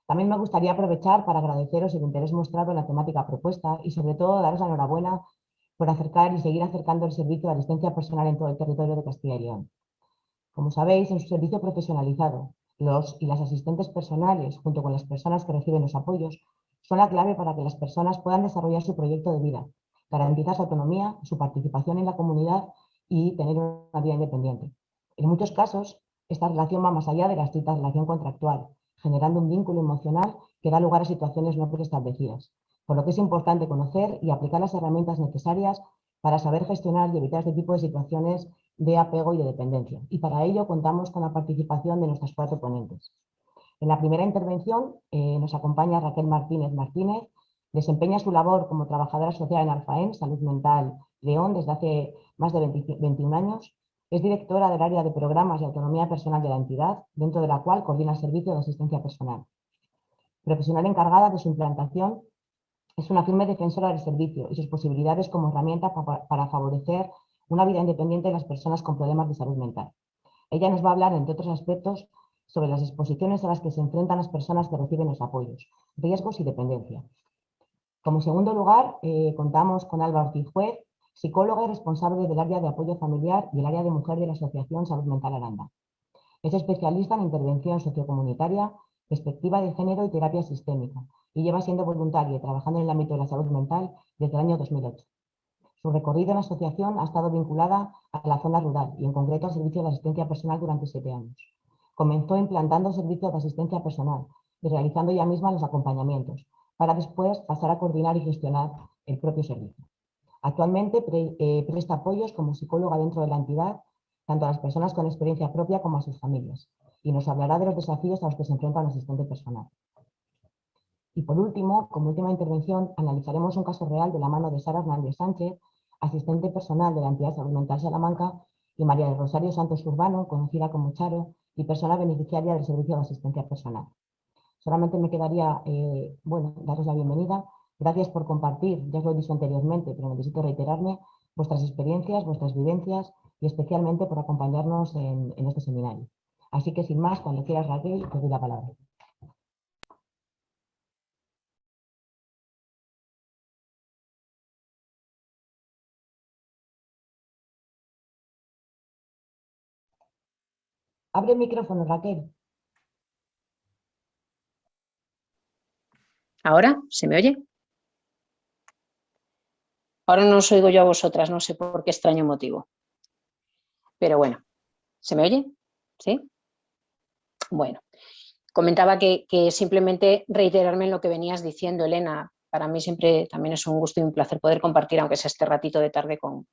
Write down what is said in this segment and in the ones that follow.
También me gustaría aprovechar para agradeceros el interés mostrado en la temática propuesta y sobre todo daros la enhorabuena por acercar y seguir acercando el servicio de asistencia personal en todo el territorio de Castilla y León. Como sabéis, en su servicio profesionalizado, los y las asistentes personales, junto con las personas que reciben los apoyos, son la clave para que las personas puedan desarrollar su proyecto de vida, garantizar su autonomía, su participación en la comunidad y tener una vida independiente. En muchos casos, esta relación va más allá de la estricta relación contractual, generando un vínculo emocional que da lugar a situaciones no preestablecidas, por lo que es importante conocer y aplicar las herramientas necesarias para saber gestionar y evitar este tipo de situaciones de apego y de dependencia. Y para ello contamos con la participación de nuestras 4 ponentes. En la primera intervención nos acompaña Raquel Martínez Martínez, desempeña su labor como trabajadora social en Alfaén, Salud Mental León, desde hace más de 21 años. Es directora del área de programas y autonomía personal de la entidad, dentro de la cual coordina el servicio de asistencia personal. Profesional encargada de su implantación, es una firme defensora del servicio y sus posibilidades como herramienta para favorecer una vida independiente de las personas con problemas de salud mental. Ella nos va a hablar, entre otros aspectos, sobre las exposiciones a las que se enfrentan las personas que reciben los apoyos, riesgos y dependencia. Como segundo lugar, contamos con Alba Ortiz Juez, psicóloga y responsable del área de apoyo familiar y el área de mujer de la Asociación Salud Mental Aranda. Es especialista en intervención sociocomunitaria, perspectiva de género y terapia sistémica, y lleva siendo voluntaria y trabajando en el ámbito de la salud mental desde el año 2008. Su recorrido en la asociación ha estado vinculada a la zona rural y en concreto al servicio de asistencia personal durante 7 años. Comenzó implantando servicios de asistencia personal y realizando ella misma los acompañamientos, para después pasar a coordinar y gestionar el propio servicio. Actualmente presta apoyos como psicóloga dentro de la entidad, tanto a las personas con experiencia propia como a sus familias, y nos hablará de los desafíos a los que se enfrenta un asistente personal. Y por último, como última intervención, analizaremos un caso real de la mano de Sara Hernández Sánchez, asistente personal de la entidad Salud Mental Salamanca, y María del Rosario Santos Urbano, conocida como Charo, y persona beneficiaria del servicio de asistencia personal. Solamente me quedaría, daros la bienvenida. Gracias por compartir, ya os lo he dicho anteriormente, pero necesito reiterarme, vuestras experiencias, vuestras vivencias y especialmente por acompañarnos en este seminario. Así que sin más, cuando quieras, Raquel, te doy la palabra. Abre el micrófono, Raquel. ¿Ahora? ¿Se me oye? Ahora no os oigo yo a vosotras, no sé por qué extraño motivo. Pero bueno, ¿se me oye? ¿Sí? Bueno, comentaba que simplemente reiterarme en lo que venías diciendo, Elena. Para mí siempre también es un gusto y un placer poder compartir, aunque sea este ratito de tarde, con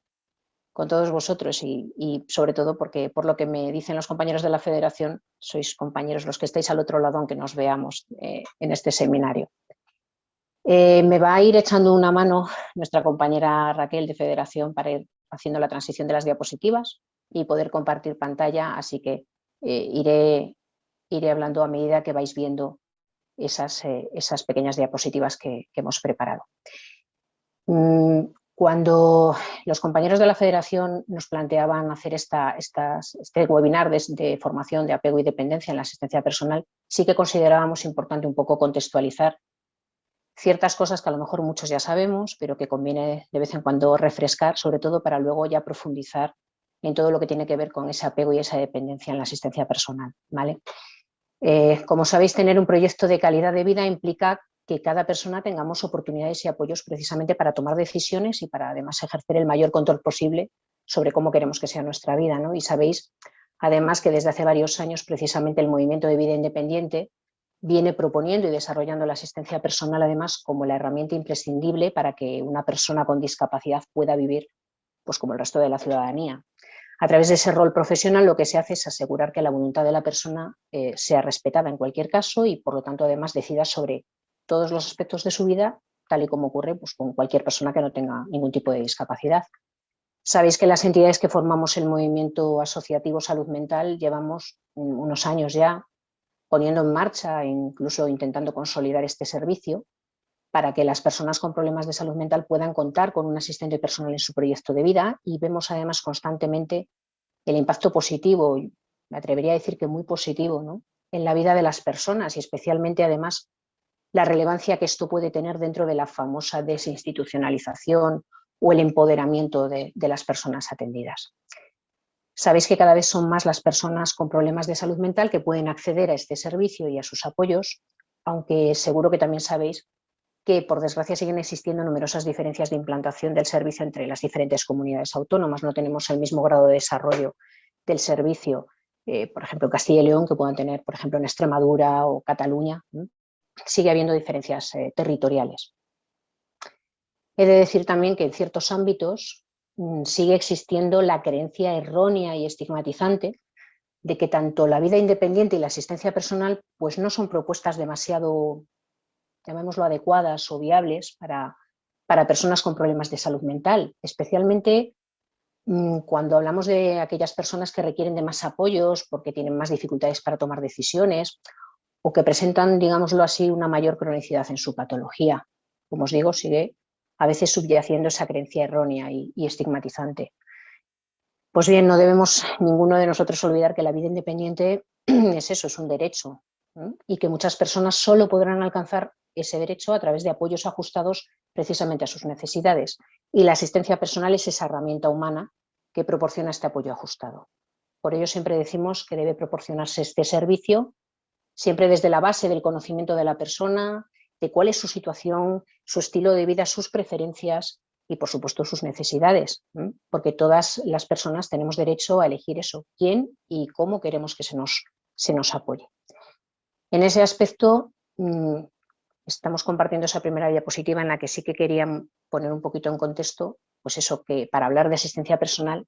todos vosotros y sobre todo porque, por lo que me dicen los compañeros de la Federación, sois compañeros los que estáis al otro lado, aunque nos veamos en este seminario. Me va a ir echando una mano nuestra compañera Raquel de Federación para ir haciendo la transición de las diapositivas y poder compartir pantalla, así que iré hablando a medida que vais viendo esas pequeñas diapositivas que hemos preparado. Cuando los compañeros de la Federación nos planteaban hacer este webinar de formación de apego y dependencia en la asistencia personal, sí que considerábamos importante un poco contextualizar ciertas cosas que a lo mejor muchos ya sabemos, pero que conviene de vez en cuando refrescar, sobre todo para luego ya profundizar en todo lo que tiene que ver con ese apego y esa dependencia en la asistencia personal, ¿vale? Como sabéis, tener un proyecto de calidad de vida implica que cada persona tengamos oportunidades y apoyos precisamente para tomar decisiones y para además ejercer el mayor control posible sobre cómo queremos que sea nuestra vida, ¿no? Y sabéis, además, que desde hace varios años precisamente el movimiento de vida independiente viene proponiendo y desarrollando la asistencia personal además como la herramienta imprescindible para que una persona con discapacidad pueda vivir pues como el resto de la ciudadanía. A través de ese rol profesional lo que se hace es asegurar que la voluntad de la persona sea respetada en cualquier caso y por lo tanto además decida sobre todos los aspectos de su vida, tal y como ocurre pues, con cualquier persona que no tenga ningún tipo de discapacidad. Sabéis que las entidades que formamos el movimiento asociativo Salud Mental llevamos unos años ya poniendo en marcha e incluso intentando consolidar este servicio para que las personas con problemas de salud mental puedan contar con un asistente personal en su proyecto de vida y vemos además constantemente el impacto positivo, me atrevería a decir que muy positivo, ¿no?, en la vida de las personas y especialmente además la relevancia que esto puede tener dentro de la famosa desinstitucionalización o el empoderamiento de las personas atendidas. Sabéis que cada vez son más las personas con problemas de salud mental que pueden acceder a este servicio y a sus apoyos, aunque seguro que también sabéis que por desgracia siguen existiendo numerosas diferencias de implantación del servicio entre las diferentes comunidades autónomas. No tenemos el mismo grado de desarrollo del servicio, por ejemplo, en Castilla y León, que puedan tener, por ejemplo, en Extremadura o Cataluña. Sigue habiendo diferencias territoriales. He de decir también que en ciertos ámbitos sigue existiendo la creencia errónea y estigmatizante de que tanto la vida independiente y la asistencia personal pues no son propuestas demasiado, llamémoslo, adecuadas o viables para personas con problemas de salud mental, especialmente cuando hablamos de aquellas personas que requieren de más apoyos porque tienen más dificultades para tomar decisiones o que presentan, digámoslo así, una mayor cronicidad en su patología. Como os digo, sigue a veces subyaciendo esa creencia errónea y estigmatizante. Pues bien, no debemos ninguno de nosotros olvidar que la vida independiente es eso, es un derecho, ¿no?, y que muchas personas solo podrán alcanzar ese derecho a través de apoyos ajustados precisamente a sus necesidades. Y la asistencia personal es esa herramienta humana que proporciona este apoyo ajustado. Por ello siempre decimos que debe proporcionarse este servicio siempre desde la base del conocimiento de la persona, de cuál es su situación, su estilo de vida, sus preferencias y, por supuesto, sus necesidades, porque todas las personas tenemos derecho a elegir eso, quién y cómo queremos que se nos apoye. En ese aspecto, estamos compartiendo esa primera diapositiva en la que sí que quería poner un poquito en contexto, pues eso, que para hablar de asistencia personal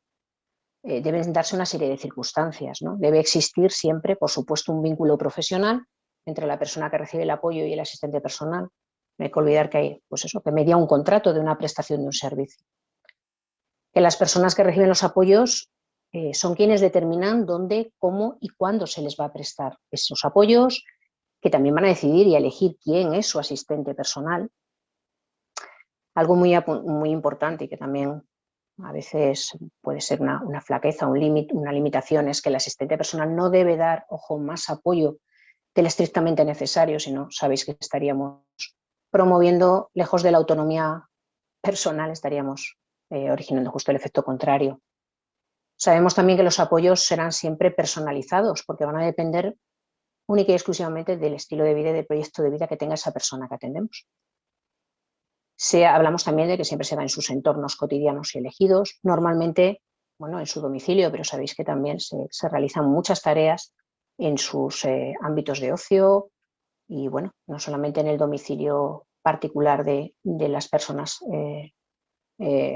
deben darse una serie de circunstancias, ¿no? Debe existir siempre, por supuesto, un vínculo profesional entre la persona que recibe el apoyo y el asistente personal. No hay que olvidar que hay, pues eso, que media un contrato de una prestación de un servicio. Que las personas que reciben los apoyos son quienes determinan dónde, cómo y cuándo se les va a prestar esos apoyos, que también van a decidir y a elegir quién es su asistente personal. Algo muy importante y que también a veces puede ser una flaqueza, una limitación, es que el asistente personal no debe dar, ojo, más apoyo del estrictamente necesario, sino sabéis que estaríamos promoviendo, lejos de la autonomía personal, estaríamos originando justo el efecto contrario. Sabemos también que los apoyos serán siempre personalizados, porque van a depender única y exclusivamente del estilo de vida y del proyecto de vida que tenga esa persona que atendemos. Hablamos también de que siempre se da en sus entornos cotidianos y elegidos, normalmente, bueno, en su domicilio, pero sabéis que también se realizan muchas tareas en sus ámbitos de ocio y, bueno, no solamente en el domicilio particular de las personas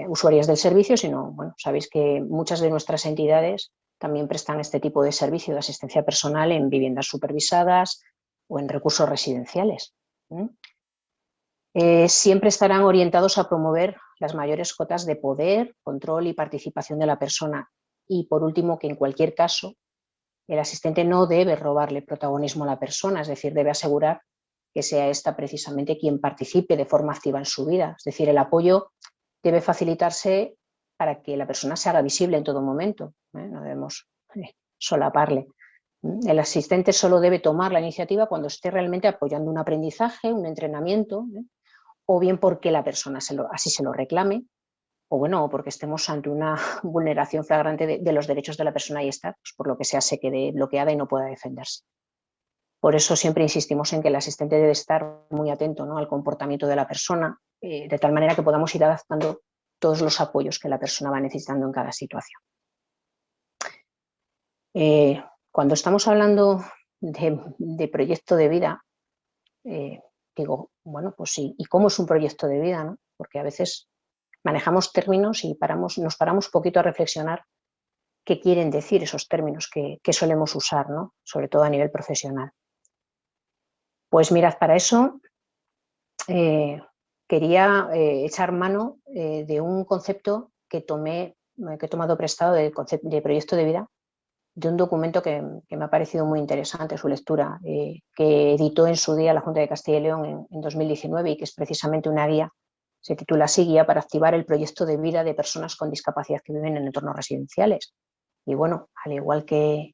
usuarias del servicio, sino, bueno, sabéis que muchas de nuestras entidades también prestan este tipo de servicio de asistencia personal en viviendas supervisadas o en recursos residenciales. Siempre estarán orientados a promover las mayores cotas de poder, control y participación de la persona. Y por último, que en cualquier caso el asistente no debe robarle protagonismo a la persona, es decir, debe asegurar que sea esta precisamente quien participe de forma activa en su vida. Es decir, el apoyo debe facilitarse para que la persona se haga visible en todo momento, no debemos solaparle. El asistente solo debe tomar la iniciativa cuando esté realmente apoyando un aprendizaje, un entrenamiento, o bien porque la persona así se lo reclame, o bueno, porque estemos ante una vulneración flagrante de los derechos de la persona y está, pues por lo que sea, se quede bloqueada y no pueda defenderse. Por eso siempre insistimos en que el asistente debe estar muy atento, ¿no?, al comportamiento de la persona, de tal manera que podamos ir adaptando todos los apoyos que la persona va necesitando en cada situación. Cuando estamos hablando de proyecto de vida, digo, bueno, pues sí, ¿y cómo es un proyecto de vida, no? Porque a veces manejamos términos y nos paramos poquito a reflexionar qué quieren decir esos términos que solemos usar, ¿no?, sobre todo a nivel profesional. Pues mirad, para eso quería echar mano de un concepto que he tomado prestado de proyecto de vida, de un documento que me ha parecido muy interesante su lectura, que editó en su día la Junta de Castilla y León en 2019 y que es precisamente una guía, se titula así: Guía para activar el proyecto de vida de personas con discapacidad que viven en entornos residenciales. Y bueno, al igual que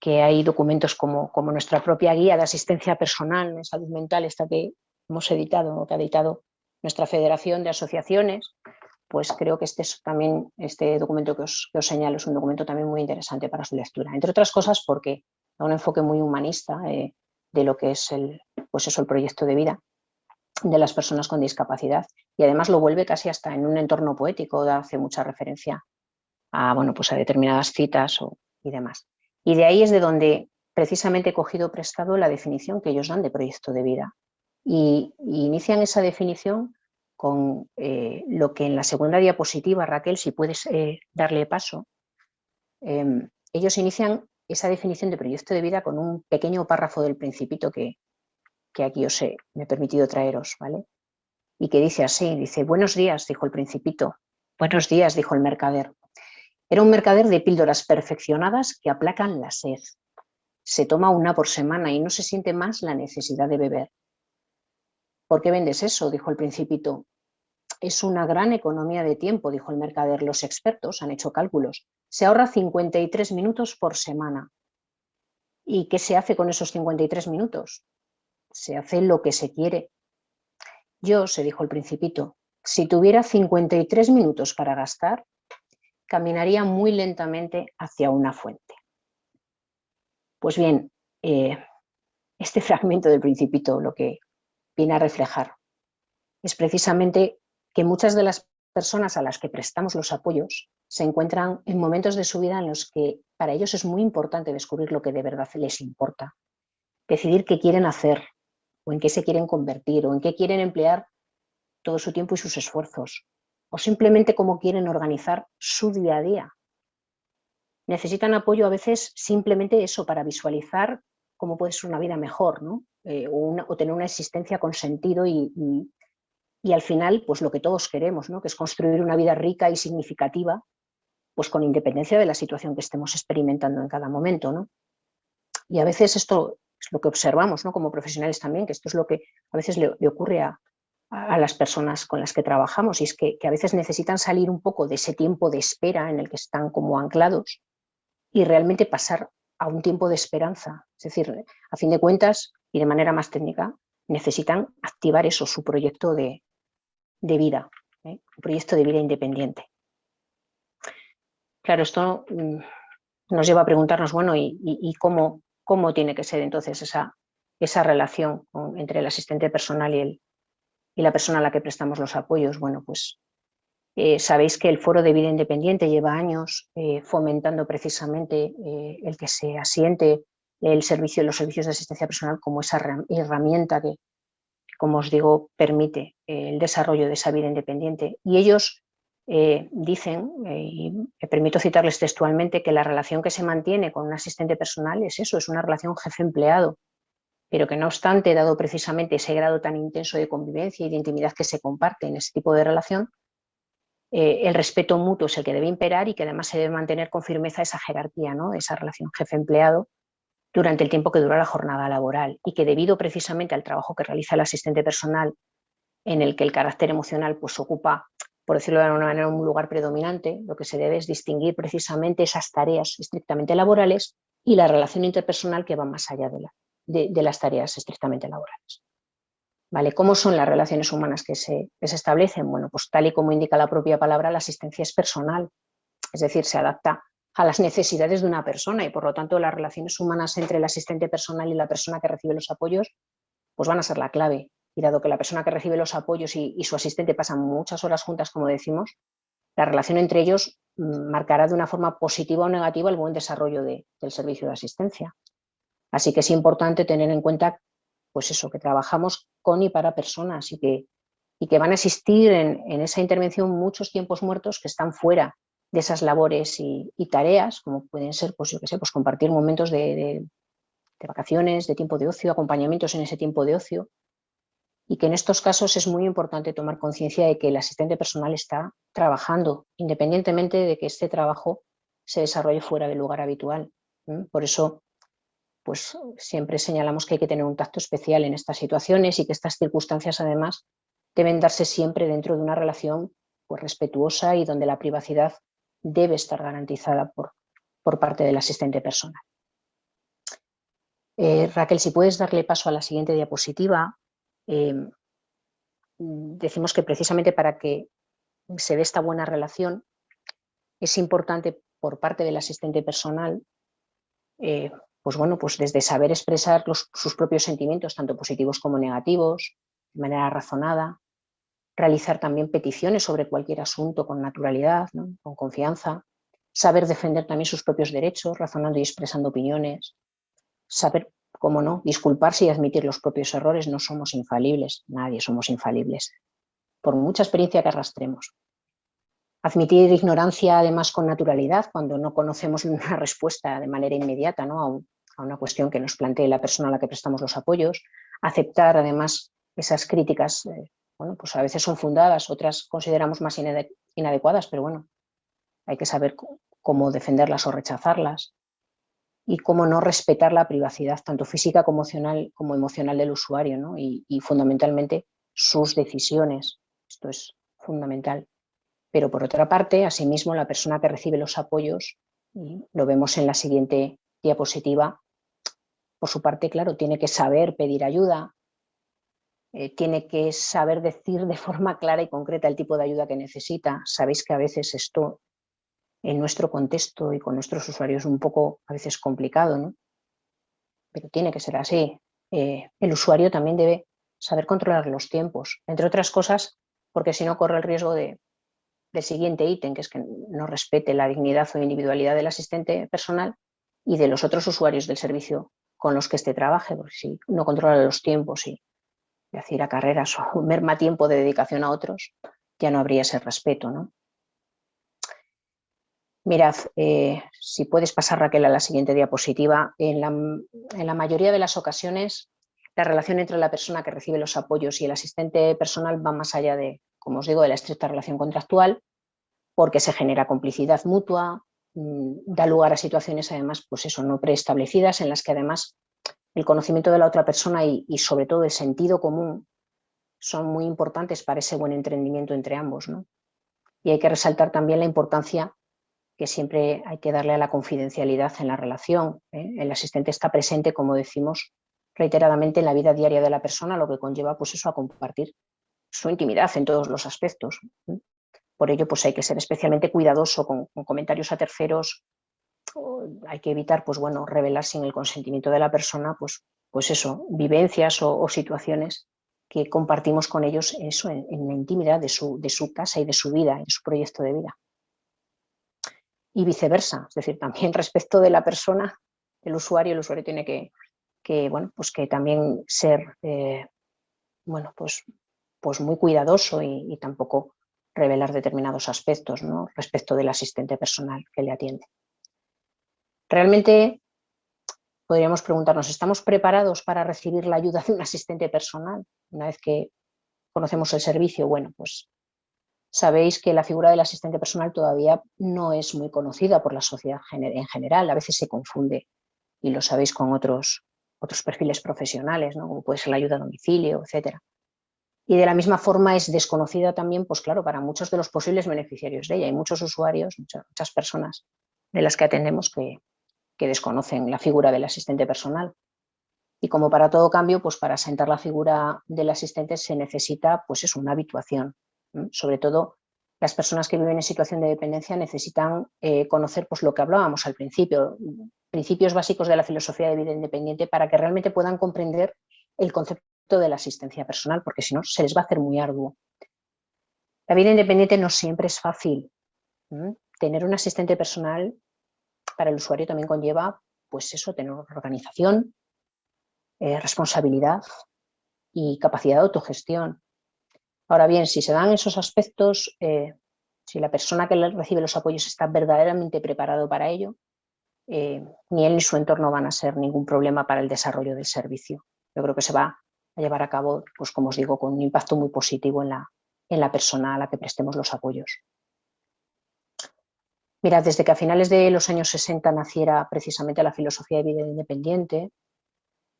hay documentos como nuestra propia guía de asistencia personal en salud mental, esta que hemos editado, o que ha editado nuestra Federación de Asociaciones, pues creo que este documento que os señalo es un documento también muy interesante para su lectura. Entre otras cosas porque da un enfoque muy humanista de lo que es el proyecto de vida de las personas con discapacidad, y además lo vuelve casi hasta en un entorno poético, hace mucha referencia a determinadas citas y demás. Y de ahí es de donde precisamente he cogido prestado la definición que ellos dan de proyecto de vida. Y inician esa definición con lo que en la segunda diapositiva, Raquel, si puedes darle paso, ellos inician esa definición de proyecto de vida con un pequeño párrafo del Principito que aquí me he permitido traeros, ¿vale? Y que dice así, dice: buenos días, dijo el Principito. Buenos días, dijo el mercader. Era un mercader de píldoras perfeccionadas que aplacan la sed. Se toma una por semana y no se siente más la necesidad de beber. ¿Por qué vendes eso?, dijo el Principito. Es una gran economía de tiempo, dijo el mercader. Los expertos han hecho cálculos. Se ahorra 53 minutos por semana. ¿Y qué se hace con esos 53 minutos? Se hace lo que se quiere. Yo, se dijo el Principito, si tuviera 53 minutos para gastar, caminaría muy lentamente hacia una fuente. Pues bien, este fragmento del Principito lo que viene a reflejar es precisamente que muchas de las personas a las que prestamos los apoyos se encuentran en momentos de su vida en los que para ellos es muy importante descubrir lo que de verdad les importa, decidir qué quieren hacer, o en qué se quieren convertir, o en qué quieren emplear todo su tiempo y sus esfuerzos, o simplemente cómo quieren organizar su día a día. Necesitan apoyo a veces simplemente eso, para visualizar cómo puede ser una vida mejor, ¿no? O tener una existencia con sentido y al final, pues lo que todos queremos, ¿no?, que es construir una vida rica y significativa, pues con independencia de la situación que estemos experimentando en cada momento, ¿no? Y a veces esto es lo que observamos, ¿no?, como profesionales también, que esto es lo que a veces le ocurre a las personas con las que trabajamos, y es que a veces necesitan salir un poco de ese tiempo de espera en el que están como anclados y realmente pasar a un tiempo de esperanza. Es decir, a fin de cuentas, y de manera más técnica, necesitan activar eso, su proyecto de vida, un proyecto de vida independiente. Claro, esto nos lleva a preguntarnos, bueno, ¿y cómo tiene que ser entonces esa relación entre el asistente personal y la persona a la que prestamos los apoyos? Bueno, pues sabéis que el Foro de Vida Independiente lleva años fomentando precisamente el que se asiente los servicios de asistencia personal como esa herramienta que, como os digo, permite el desarrollo de esa vida independiente. Y ellos dicen, y me permito citarles textualmente, que la relación que se mantiene con un asistente personal es eso, es una relación jefe-empleado, pero que no obstante, dado precisamente ese grado tan intenso de convivencia y de intimidad que se comparte en ese tipo de relación, el respeto mutuo es el que debe imperar, y que además se debe mantener con firmeza esa jerarquía, ¿no?, esa relación jefe-empleado durante el tiempo que dura la jornada laboral, y que debido precisamente al trabajo que realiza el asistente personal, en el que el carácter emocional pues ocupa, por decirlo de alguna manera, un lugar predominante, lo que se debe es distinguir precisamente esas tareas estrictamente laborales y la relación interpersonal que va más allá de las tareas estrictamente laborales. ¿Vale? ¿Cómo son las relaciones humanas que se establecen? Bueno, pues tal y como indica la propia palabra, la asistencia es personal, es decir, se adapta a las necesidades de una persona y por lo tanto las relaciones humanas entre el asistente personal y la persona que recibe los apoyos pues van a ser la clave. Y dado que la persona que recibe los apoyos y su asistente pasan muchas horas juntas, como decimos, la relación entre ellos marcará de una forma positiva o negativa el buen desarrollo del servicio de asistencia. Así que es importante tener en cuenta pues eso, que trabajamos con y para personas y que van a existir en esa intervención muchos tiempos muertos que están fuera de esas labores y tareas, como pueden ser, pues yo qué sé, pues compartir momentos de vacaciones, de tiempo de ocio, acompañamientos en ese tiempo de ocio, y que en estos casos es muy importante tomar conciencia de que el asistente personal está trabajando, independientemente de que este trabajo se desarrolle fuera del lugar habitual. Por eso, pues siempre señalamos que hay que tener un tacto especial en estas situaciones y que estas circunstancias, además, deben darse siempre dentro de una relación pues, respetuosa y donde la privacidad debe estar garantizada por parte del asistente personal. Raquel, si puedes darle paso a la siguiente diapositiva. Decimos que precisamente para que se dé esta buena relación es importante por parte del asistente personal pues bueno, pues desde saber expresar sus propios sentimientos, tanto positivos como negativos, de manera razonada, realizar también peticiones sobre cualquier asunto con naturalidad, ¿no? Con confianza, saber defender también sus propios derechos, razonando y expresando opiniones, saber, cómo no, disculparse y admitir los propios errores. No somos infalibles, nadie somos infalibles, por mucha experiencia que arrastremos. Admitir ignorancia además con naturalidad cuando no conocemos una respuesta de manera inmediata, ¿no? a una cuestión que nos plantee la persona a la que prestamos los apoyos. Aceptar además esas críticas, bueno, pues a veces son fundadas, otras consideramos más inadecuadas, pero bueno, hay que saber cómo defenderlas o rechazarlas. Y cómo no respetar la privacidad, tanto física como emocional del usuario, ¿no? y fundamentalmente sus decisiones. Esto es fundamental. Pero por otra parte, asimismo, la persona que recibe los apoyos, y lo vemos en la siguiente diapositiva, por su parte, claro, tiene que saber pedir ayuda, tiene que saber decir de forma clara y concreta el tipo de ayuda que necesita. Sabéis que a veces esto, en nuestro contexto y con nuestros usuarios, es un poco a veces complicado, ¿no? Pero tiene que ser así. El usuario también debe saber controlar los tiempos, entre otras cosas, porque si no corre el riesgo del siguiente ítem, que es que no respete la dignidad o individualidad del asistente personal y de los otros usuarios del servicio con los que éste trabaje, porque si no controla los tiempos y hacer a carreras o merma tiempo de dedicación a otros, ya no habría ese respeto, ¿no? Mirad, si puedes pasar, Raquel, a la siguiente diapositiva. En la mayoría de las ocasiones, la relación entre la persona que recibe los apoyos y el asistente personal va más allá de, como os digo, de la estricta relación contractual, porque se genera complicidad mutua, da lugar a situaciones, además, pues eso, no preestablecidas, en las que además el conocimiento de la otra persona y sobre todo el sentido común son muy importantes para ese buen entendimiento entre ambos, ¿no? Y hay que resaltar también la importancia que siempre hay que darle a la confidencialidad en la relación. El asistente está presente, como decimos, reiteradamente en la vida diaria de la persona, lo que conlleva pues eso, a compartir su intimidad en todos los aspectos. Por ello, pues hay que ser especialmente cuidadoso con comentarios a terceros. Hay que evitar, pues bueno, revelar sin el consentimiento de la persona, pues eso, vivencias o situaciones que compartimos con ellos eso, en la intimidad de su casa y de su vida, en su proyecto de vida. Y viceversa, es decir, también respecto de la persona, el usuario tiene bueno, pues que también ser bueno, pues muy cuidadoso y tampoco revelar determinados aspectos, ¿no? Respecto del asistente personal que le atiende. Realmente podríamos preguntarnos, ¿estamos preparados para recibir la ayuda de un asistente personal una vez que conocemos el servicio? Bueno, pues sabéis que la figura del asistente personal todavía no es muy conocida por la sociedad en general, a veces se confunde, y lo sabéis con otros perfiles profesionales, ¿no? Como puede ser la ayuda a domicilio, etcétera. Y de la misma forma es desconocida también, pues claro, para muchos de los posibles beneficiarios de ella. Hay muchos usuarios, muchas personas de las que atendemos que desconocen la figura del asistente personal. Y como para todo cambio, pues para asentar la figura del asistente se necesita, pues eso, una habituación, sobre todo las personas que viven en situación de dependencia necesitan conocer pues, lo que hablábamos al principio, principios básicos de la filosofía de vida independiente para que realmente puedan comprender el concepto de la asistencia personal, porque si no se les va a hacer muy arduo. La vida independiente no siempre es fácil. Tener un asistente personal para el usuario también conlleva, pues eso, tener organización, responsabilidad y capacidad de autogestión. Ahora bien, si se dan esos aspectos, si la persona que recibe los apoyos está verdaderamente preparado para ello, ni él ni su entorno van a ser ningún problema para el desarrollo del servicio. Yo creo que se va a llevar a cabo, pues como os digo, con un impacto muy positivo en la persona a la que prestemos los apoyos. Mirad, desde que a finales de los años 60 naciera precisamente la filosofía de vida independiente,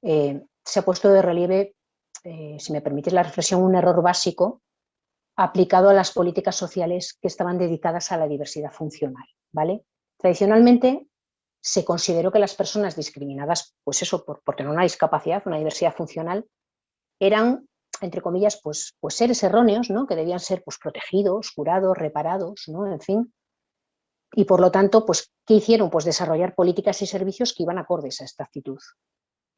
se ha puesto de relieve, si me permitís la reflexión, un error básico aplicado a las políticas sociales que estaban dedicadas a la diversidad funcional, ¿vale? Tradicionalmente se consideró que las personas discriminadas, pues eso, por tener una discapacidad, una diversidad funcional, eran, entre comillas, pues seres erróneos, ¿no? Que debían ser pues, protegidos, curados, reparados, ¿no? En fin. Y por lo tanto, pues, ¿qué hicieron? Pues desarrollar políticas y servicios que iban acordes a esta actitud.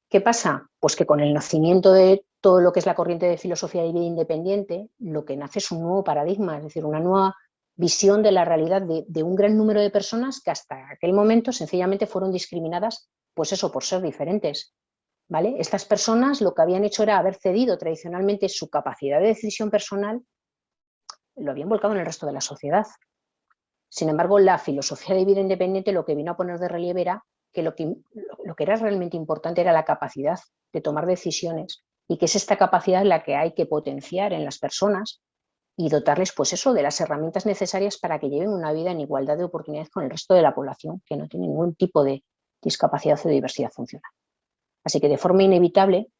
¿Qué pasa? Pues que con el nacimiento de todo lo que es la corriente de filosofía de vida independiente, lo que nace es un nuevo paradigma, es decir, una nueva visión de la realidad de un gran número de personas que hasta aquel momento sencillamente fueron discriminadas, pues eso, por ser diferentes, ¿vale? Estas personas lo que habían hecho era haber cedido tradicionalmente su capacidad de decisión personal, lo habían volcado en el resto de la sociedad. Sin embargo, la filosofía de vida independiente lo que vino a poner de relieve era que lo que era realmente importante era la capacidad de tomar decisiones y que es esta capacidad la que hay que potenciar en las personas y dotarles, pues eso, de las herramientas necesarias para que lleven una vida en igualdad de oportunidades con el resto de la población que no tiene ningún tipo de discapacidad o diversidad funcional. Así que de forma inevitable,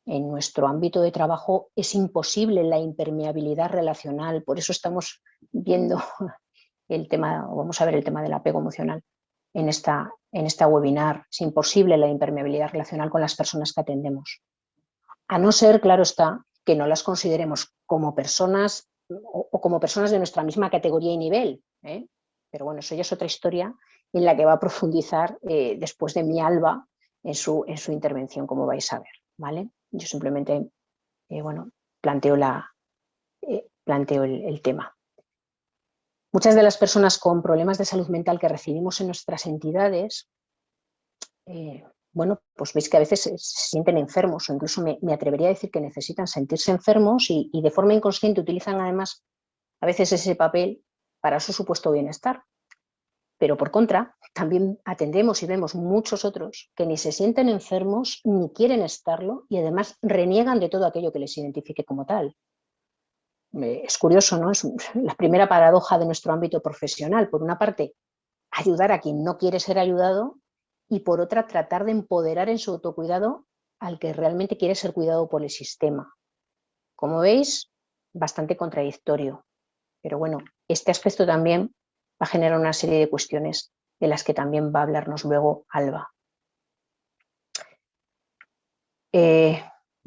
en nuestro ámbito de trabajo es imposible la impermeabilidad relacional, por eso estamos viendo el tema, o vamos a ver el tema del apego emocional en esta webinar. Es imposible la impermeabilidad relacional con las personas que atendemos. A no ser, claro está, que no las consideremos como personas o como personas de nuestra misma categoría y nivel, ¿eh? Pero bueno, eso ya es otra historia en la que va a profundizar después de mi Alba en su intervención, como vais a ver, ¿vale? Yo simplemente, bueno, planteo el tema. Muchas de las personas con problemas de salud mental que recibimos en nuestras entidades, bueno, pues veis que a veces se sienten enfermos o incluso me atrevería a decir que necesitan sentirse enfermos y de forma inconsciente utilizan además a veces ese papel para su supuesto bienestar. Pero por contra, también atendemos y vemos muchos otros que ni se sienten enfermos ni quieren estarlo y además reniegan de todo aquello que les identifique como tal. Es curioso, ¿no? Es la primera paradoja de nuestro ámbito profesional. Por una parte, ayudar a quien no quiere ser ayudado y por otra, tratar de empoderar en su autocuidado al que realmente quiere ser cuidado por el sistema. Como veis, bastante contradictorio. Pero bueno, este aspecto también va a generar una serie de cuestiones de las que también va a hablarnos luego Alba.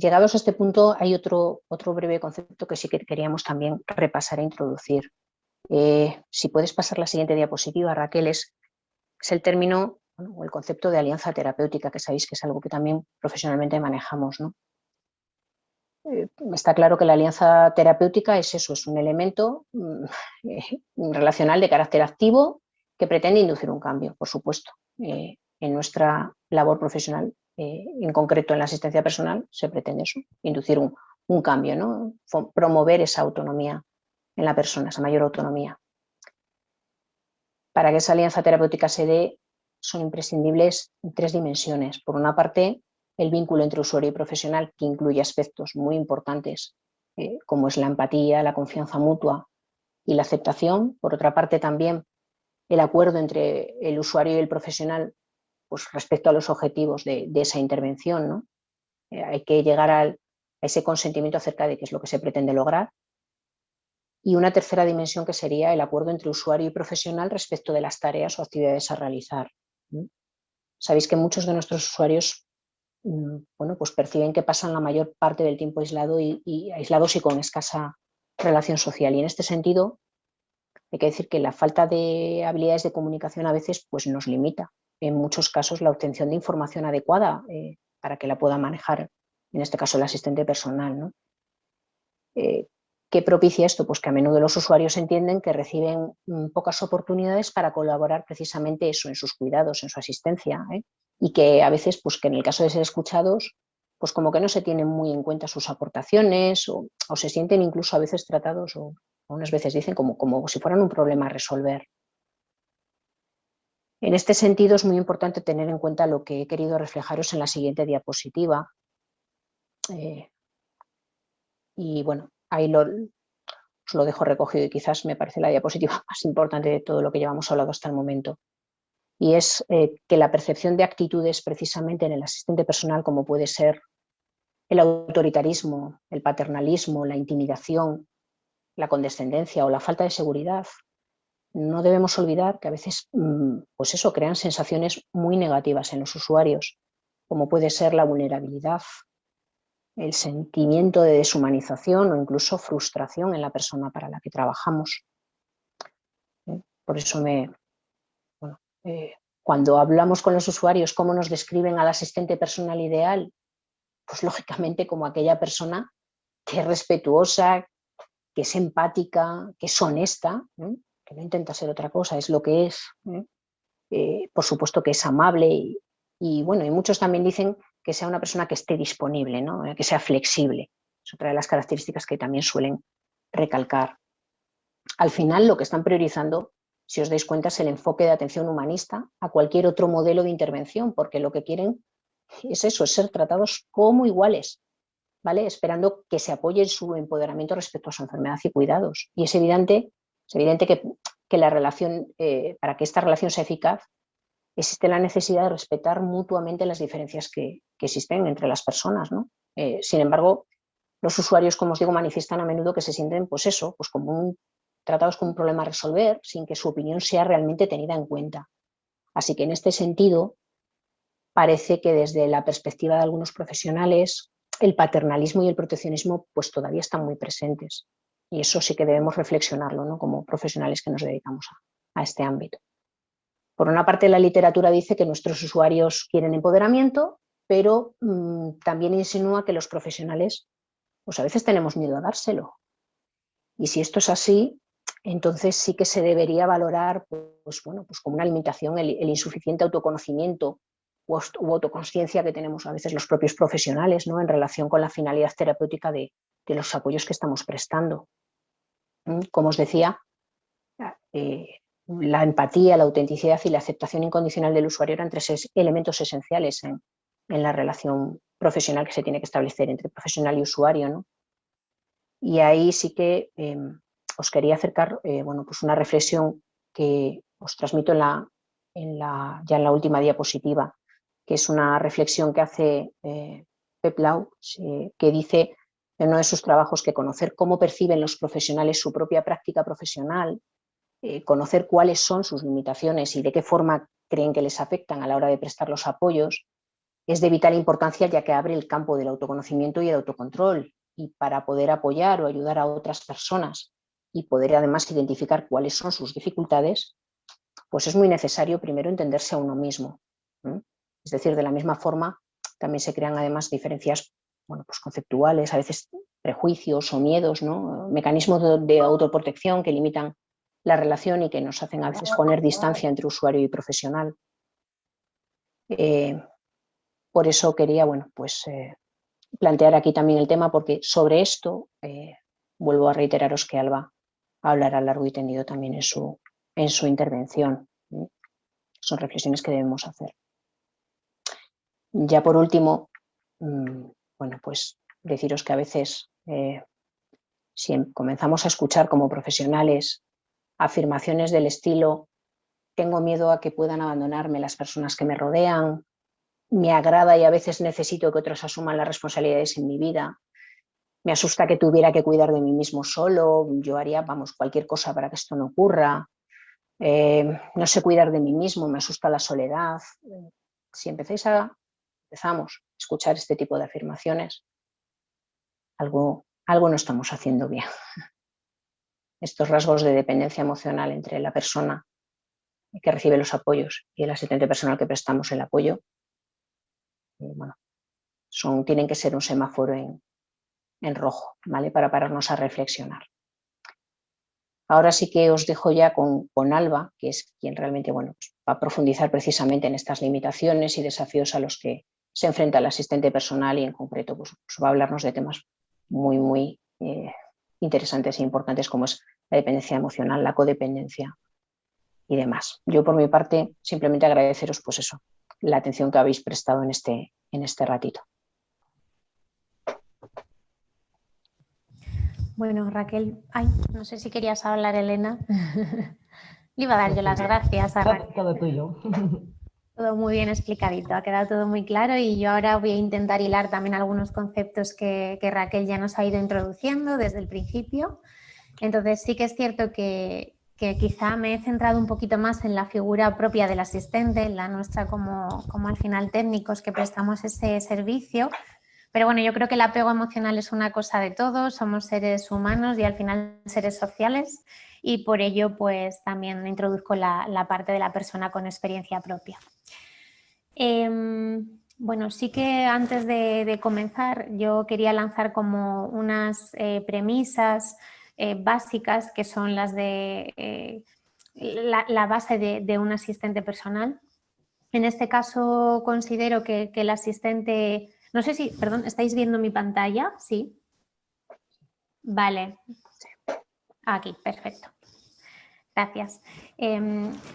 Llegados a este punto, hay otro breve concepto que sí que queríamos también repasar e introducir. Si puedes pasar la siguiente diapositiva, Raquel, es el término o el concepto de alianza terapéutica, que sabéis que es algo que también profesionalmente manejamos, ¿no? Está claro que la alianza terapéutica es eso, es un elemento relacional de carácter activo que pretende inducir un cambio, por supuesto. En nuestra labor profesional, en concreto en la asistencia personal, se pretende eso, inducir un cambio, ¿no? Promover esa autonomía en la persona, esa mayor autonomía. Para que esa alianza terapéutica se dé, son imprescindibles 3 dimensiones. Por una parte, el vínculo entre usuario y profesional, que incluye aspectos muy importantes, como es la empatía, la confianza mutua y la aceptación. Por otra parte, también el acuerdo entre el usuario y el profesional, pues, respecto a los objetivos de esa intervención, ¿no? Hay que llegar a ese consentimiento acerca de qué es lo que se pretende lograr. Y una tercera dimensión que sería el acuerdo entre usuario y profesional respecto de las tareas o actividades a realizar. Sabéis que muchos de nuestros usuarios, bueno, pues perciben que pasan la mayor parte del tiempo aislados y con escasa relación social. Y en este sentido, Hay que decir que la falta de habilidades de comunicación a veces pues, nos limita, en muchos casos, la obtención de información adecuada para que la pueda manejar, en este caso, el asistente personal, ¿no? ¿Qué propicia esto? Pues que a menudo los usuarios entienden que reciben pocas oportunidades para colaborar precisamente eso, en sus cuidados, en su asistencia, y que a veces, pues que en el caso de ser escuchados, pues como que no se tienen muy en cuenta sus aportaciones o se sienten incluso a veces tratados o unas veces dicen como si fueran un problema a resolver. En este sentido es muy importante tener en cuenta lo que he querido reflejaros en la siguiente diapositiva. Y bueno, ahí os lo dejo recogido y quizás me parece la diapositiva más importante de todo lo que llevamos hablado hasta el momento. Y es que la percepción de actitudes precisamente en el asistente personal, como puede ser el autoritarismo, el paternalismo, la intimidación, la condescendencia o la falta de seguridad, no debemos olvidar que a veces, pues eso, crean sensaciones muy negativas en los usuarios, como puede ser la vulnerabilidad, el sentimiento de deshumanización o incluso frustración en la persona para la que trabajamos. Por eso bueno, cuando hablamos con los usuarios, cómo nos describen al asistente personal ideal, pues lógicamente como aquella persona que es respetuosa, que es empática, que es honesta, que no intenta ser otra cosa, es lo que es. Por supuesto que es amable y bueno, y muchos también dicen que sea una persona que esté disponible, ¿no? Que sea flexible. Es otra de las características que también suelen recalcar. Al final lo que están priorizando, si os dais cuenta, es el enfoque de atención humanista a cualquier otro modelo de intervención, porque lo que quieren es eso, es ser tratados como iguales, ¿vale? Esperando que se apoye en su empoderamiento respecto a su enfermedad y cuidados. Y es evidente que la relación, para que esta relación sea eficaz, existe la necesidad de respetar mutuamente las diferencias que existen entre las personas, ¿no? Sin embargo, los usuarios, como os digo, manifiestan a menudo que se sienten, pues eso, pues tratados como un problema a resolver, sin que su opinión sea realmente tenida en cuenta. Así que en este sentido, parece que desde la perspectiva de algunos profesionales, el paternalismo y el proteccionismo pues todavía están muy presentes. Y eso sí que debemos reflexionarlo, ¿no? Como profesionales que nos dedicamos a este ámbito. Por una parte, la literatura dice que nuestros usuarios quieren empoderamiento, pero también insinúa que los profesionales pues a veces tenemos miedo a dárselo. Y si esto es así, entonces sí que se debería valorar pues, bueno, pues como una limitación el insuficiente autoconocimiento u autoconsciencia que tenemos a veces los propios profesionales, ¿no? En relación con la finalidad terapéutica de los apoyos que estamos prestando. Como os decía, la empatía, la autenticidad y la aceptación incondicional del usuario eran tres elementos esenciales en la relación profesional que se tiene que establecer entre profesional y usuario, ¿no? Y ahí sí que os quería acercar bueno, pues una reflexión que os transmito ya en la última diapositiva, que es una reflexión que hace Pep Lau, que dice en uno de sus trabajos que conocer cómo perciben los profesionales su propia práctica profesional, conocer cuáles son sus limitaciones y de qué forma creen que les afectan a la hora de prestar los apoyos, es de vital importancia ya que abre el campo del autoconocimiento y el autocontrol, y para poder apoyar o ayudar a otras personas y poder además identificar cuáles son sus dificultades, pues es muy necesario primero entenderse a uno mismo. Es decir, de la misma forma también se crean además diferencias, bueno, pues conceptuales, a veces prejuicios o miedos, ¿no? Mecanismos de autoprotección que limitan la relación y que nos hacen a veces poner distancia entre usuario y profesional. Por eso quería, bueno, pues plantear aquí también el tema, porque sobre esto vuelvo a reiteraros que Alba hablará largo y tendido también en su intervención. Son reflexiones que debemos hacer. Ya por último, bueno, pues deciros que a veces si comenzamos a escuchar como profesionales afirmaciones del estilo tengo miedo a que puedan abandonarme las personas que me rodean, me agrada y a veces necesito que otros asuman las responsabilidades en mi vida, me asusta que tuviera que cuidar de mí mismo solo, yo haría, vamos, cualquier cosa para que esto no ocurra, no sé cuidar de mí mismo, me asusta la soledad. Si empezamos a escuchar este tipo de afirmaciones, algo no estamos haciendo bien. estos rasgos de dependencia emocional entre la persona que recibe los apoyos y el asistente personal que prestamos el apoyo, bueno, tienen que ser un semáforo en rojo, ¿vale? Para pararnos a reflexionar. Ahora sí que os dejo ya con Alba, que es quien realmente va a profundizar precisamente en estas limitaciones y desafíos a los que se enfrenta el asistente personal y en concreto pues va a hablarnos de temas muy interesantes e importantes como es la dependencia emocional, la codependencia y demás. Yo por mi parte simplemente agradeceros pues eso, la atención que habéis prestado en este ratito. Bueno, Raquel, no sé si querías hablar, Elena. Le iba a dar yo las gracias a Raquel. Todo tuyo. Todo muy bien explicadito, ha quedado todo muy claro y yo ahora voy a intentar hilar también algunos conceptos que Raquel ya nos ha ido introduciendo desde el principio. Entonces sí que es cierto que quizá me he centrado un poquito más en la figura propia del asistente, en la nuestra como al final técnicos que prestamos ese servicio. Pero bueno, yo creo que el apego emocional es una cosa de todos, somos seres humanos y al final seres sociales y por ello pues también introduzco la parte de la persona con experiencia propia. Bueno, sí que antes de comenzar yo quería lanzar como unas premisas básicas que son las de la base de un asistente personal. En este caso considero que el asistente... No sé si, perdón, ¿estáis viendo mi pantalla? Sí. Vale. Aquí, perfecto. Gracias.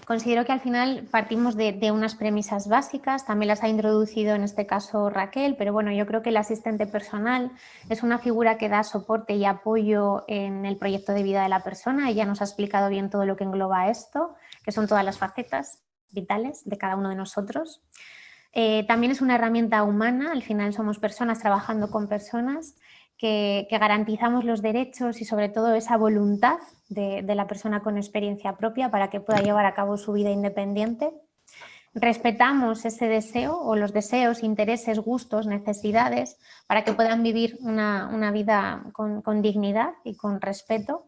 Considero que al final partimos de unas premisas básicas, también las ha introducido en este caso Raquel, pero bueno, yo creo que el asistente personal es una figura que da soporte y apoyo en el proyecto de vida de la persona. Ella nos ha explicado bien todo lo que engloba esto, que son todas las facetas vitales de cada uno de nosotros. También es una herramienta humana, al final somos personas trabajando con personas que garantizamos los derechos y sobre todo esa voluntad de la persona con experiencia propia para que pueda llevar a cabo su vida independiente. Respetamos ese deseo o los deseos, intereses, gustos, necesidades para que puedan vivir una vida con dignidad y con respeto.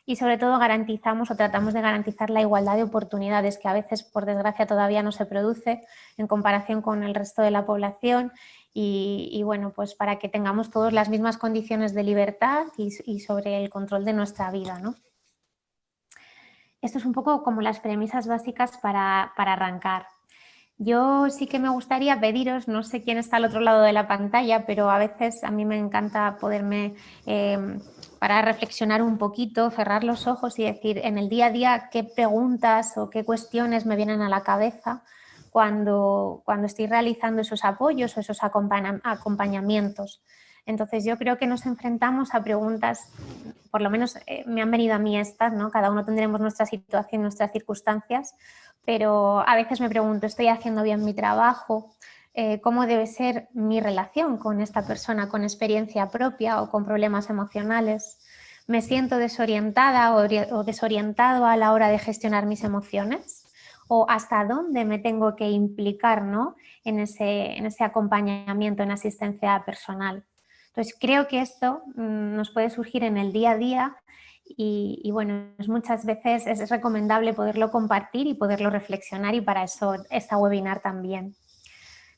Y sobre todo garantizamos o tratamos de garantizar la igualdad de oportunidades que a veces, por desgracia, todavía no se produce en comparación con el resto de la población y bueno, pues para que tengamos todos las mismas condiciones de libertad y sobre el control de nuestra vida, ¿no? Esto es un poco como las premisas básicas para arrancar. Yo sí que me gustaría pediros, no sé quién está al otro lado de la pantalla, pero a veces a mí me encanta poderme para reflexionar un poquito, cerrar los ojos y decir en el día a día qué preguntas o qué cuestiones me vienen a la cabeza cuando estoy realizando esos apoyos o esos acompañamientos. Entonces yo creo que nos enfrentamos a preguntas, por lo menos me han venido a mí estas, ¿no? Cada uno tendremos nuestra situación, nuestras circunstancias, pero a veces me pregunto, ¿estoy haciendo bien mi trabajo? ¿Cómo debe ser mi relación con esta persona con experiencia propia o con problemas emocionales? ¿Me siento desorientada o desorientado a la hora de gestionar mis emociones? ¿O hasta dónde me tengo que implicar, ¿no? en ese acompañamiento, en asistencia personal? Entonces creo que esto nos puede surgir en el día a día y bueno, muchas veces es recomendable poderlo compartir y poderlo reflexionar y para eso esta webinar también.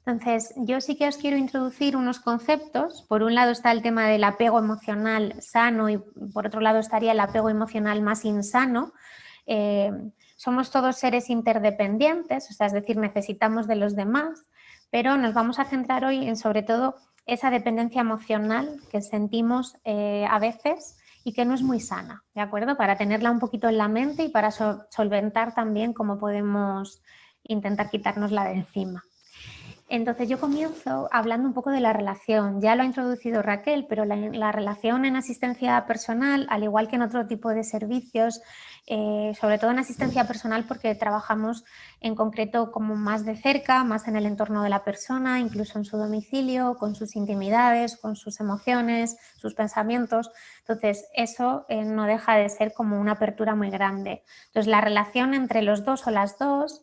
Entonces, yo sí que os quiero introducir unos conceptos. Por un lado está el tema del apego emocional sano y por otro lado estaría el apego emocional más insano. Somos todos seres interdependientes, o sea, es decir, necesitamos de los demás, pero nos vamos a centrar hoy en sobre todo esa dependencia emocional que sentimos a veces y que no es muy sana, ¿de acuerdo? Para tenerla un poquito en la mente y para solventar también cómo podemos intentar quitárnosla de encima. Entonces yo comienzo hablando un poco de la relación. Ya lo ha introducido Raquel, pero la relación en asistencia personal, al igual que en otro tipo de servicios, sobre todo en asistencia personal porque trabajamos en concreto como más de cerca, más en el entorno de la persona, incluso en su domicilio, con sus intimidades, con sus emociones, sus pensamientos. Entonces eso no deja de ser como una apertura muy grande. Entonces la relación entre los dos o las dos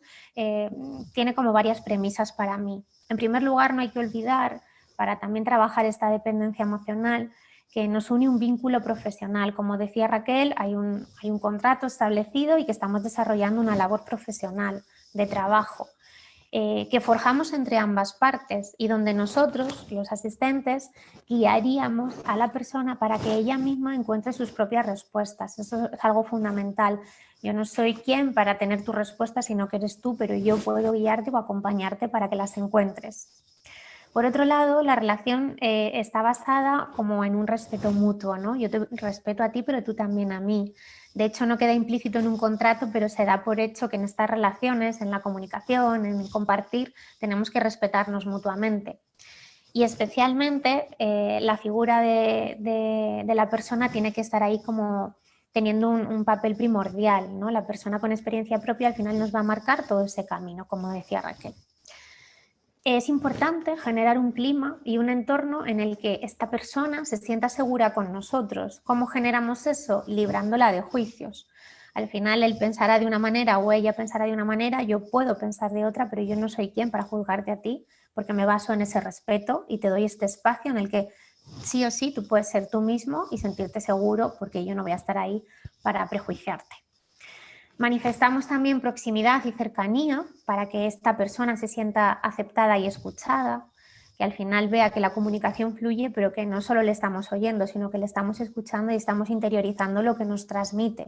tiene como varias premisas para mí. En primer lugar, no hay que olvidar, para también trabajar esta dependencia emocional, que nos une un vínculo profesional. Como decía Raquel, hay un contrato establecido y que estamos desarrollando una labor profesional de trabajo que forjamos entre ambas partes y donde nosotros, los asistentes, guiaríamos a la persona para que ella misma encuentre sus propias respuestas. Eso es algo fundamental. Yo no soy quien para tener tu respuesta, sino que eres tú, pero yo puedo guiarte o acompañarte para que las encuentres. Por otro lado, la relación está basada como en un respeto mutuo, ¿no? Yo te respeto a ti, pero tú también a mí. De hecho, no queda implícito en un contrato, pero se da por hecho que en estas relaciones, en la comunicación, en el compartir, tenemos que respetarnos mutuamente. Y especialmente la figura de la persona tiene que estar ahí como teniendo un papel primordial, ¿no? La persona con experiencia propia al final nos va a marcar todo ese camino, como decía Raquel. Es importante generar un clima y un entorno en el que esta persona se sienta segura con nosotros. ¿Cómo generamos eso? Librándola de juicios. Al final él pensará de una manera o ella pensará de una manera, yo puedo pensar de otra, pero yo no soy quien para juzgarte a ti, porque me baso en ese respeto y te doy este espacio en el que sí o sí tú puedes ser tú mismo y sentirte seguro, porque yo no voy a estar ahí para prejuiciarte. Manifestamos también proximidad y cercanía para que esta persona se sienta aceptada y escuchada, que al final vea que la comunicación fluye, pero que no solo le estamos oyendo, sino que le estamos escuchando y estamos interiorizando lo que nos transmite.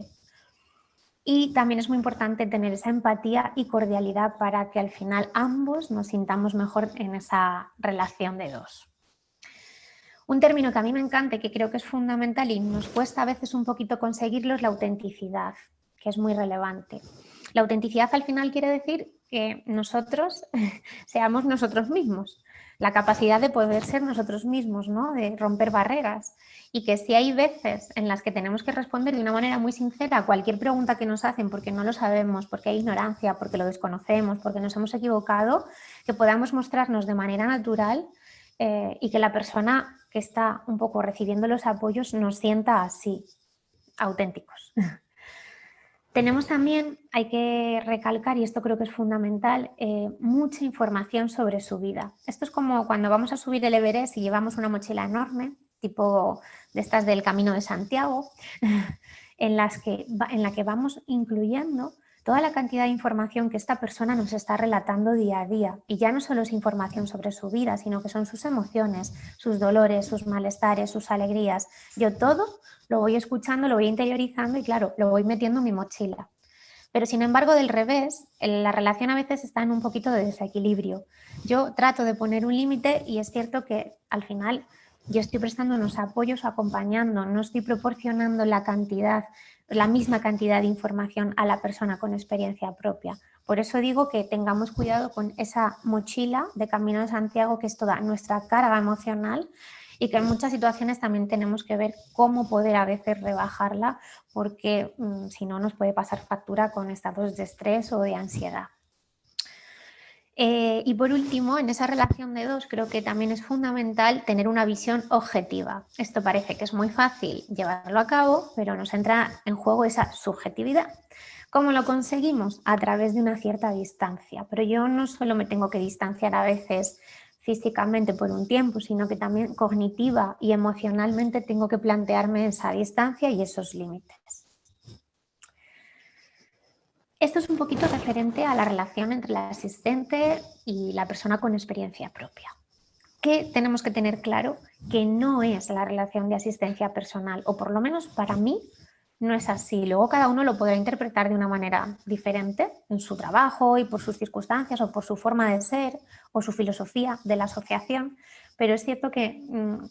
Y también es muy importante tener esa empatía y cordialidad para que al final ambos nos sintamos mejor en esa relación de dos. Un término que a mí me encanta y que creo que es fundamental y nos cuesta a veces un poquito conseguirlo es la autenticidad, que es muy relevante. La autenticidad al final quiere decir que nosotros seamos nosotros mismos, la capacidad de poder ser nosotros mismos, ¿no? De romper barreras, y que si hay veces en las que tenemos que responder de una manera muy sincera a cualquier pregunta que nos hacen porque no lo sabemos, porque hay ignorancia, porque lo desconocemos, porque nos hemos equivocado, que podamos mostrarnos de manera natural y que la persona que está un poco recibiendo los apoyos nos sienta así, auténticos. Tenemos también, hay que recalcar, y esto creo que es fundamental, mucha información sobre su vida. Esto es como cuando vamos a subir el Everest y llevamos una mochila enorme, tipo de estas del Camino de Santiago, en la que vamos incluyendo toda la cantidad de información que esta persona nos está relatando día a día. Y ya no solo es información sobre su vida, sino que son sus emociones, sus dolores, sus malestares, sus alegrías. Yo todo lo voy escuchando, lo voy interiorizando y claro, lo voy metiendo en mi mochila. Pero sin embargo, del revés, la relación a veces está en un poquito de desequilibrio. Yo trato de poner un límite y es cierto que al final yo estoy prestando unos apoyos o acompañando, no estoy proporcionando la misma cantidad de información a la persona con experiencia propia. Por eso digo que tengamos cuidado con esa mochila de Camino de Santiago, que es toda nuestra carga emocional, y que en muchas situaciones también tenemos que ver cómo poder a veces rebajarla, porque si no nos puede pasar factura con estados de estrés o de ansiedad. Y por último, en esa relación de dos creo que también es fundamental tener una visión objetiva. Esto parece que es muy fácil llevarlo a cabo, pero nos entra en juego esa subjetividad. ¿Cómo lo conseguimos? A través de una cierta distancia. Pero yo no solo me tengo que distanciar a veces físicamente por un tiempo, sino que también cognitiva y emocionalmente tengo que plantearme esa distancia y esos límites. Esto es un poquito referente a la relación entre la asistente y la persona con experiencia propia. ¿Qué tenemos que tener claro? Que no es la relación de asistencia personal, o por lo menos para mí no es así. Luego cada uno lo podrá interpretar de una manera diferente en su trabajo y por sus circunstancias o por su forma de ser o su filosofía de la asociación, pero es cierto que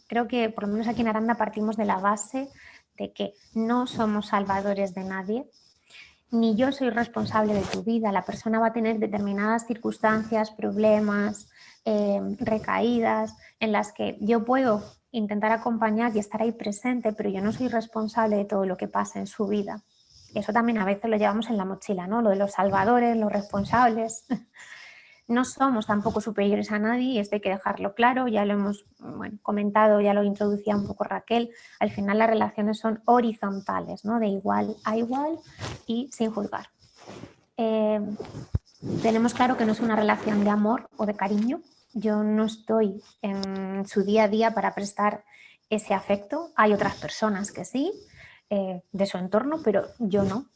creo que por lo menos aquí en Aranda partimos de la base de que no somos salvadores de nadie, ni yo soy responsable de tu vida. La persona va a tener determinadas circunstancias, problemas, recaídas, en las que yo puedo intentar acompañar y estar ahí presente, pero yo no soy responsable de todo lo que pasa en su vida. Y eso también a veces lo llevamos en la mochila, ¿no? Lo de los salvadores, los responsables. No somos tampoco superiores a nadie y esto hay que dejarlo claro, ya lo hemos comentado, ya lo introducía un poco Raquel. Al final las relaciones son horizontales, ¿no? De igual a igual y sin juzgar. Tenemos claro que no es una relación de amor o de cariño. Yo no estoy en su día a día para prestar ese afecto. Hay otras personas que sí, de su entorno, pero yo no,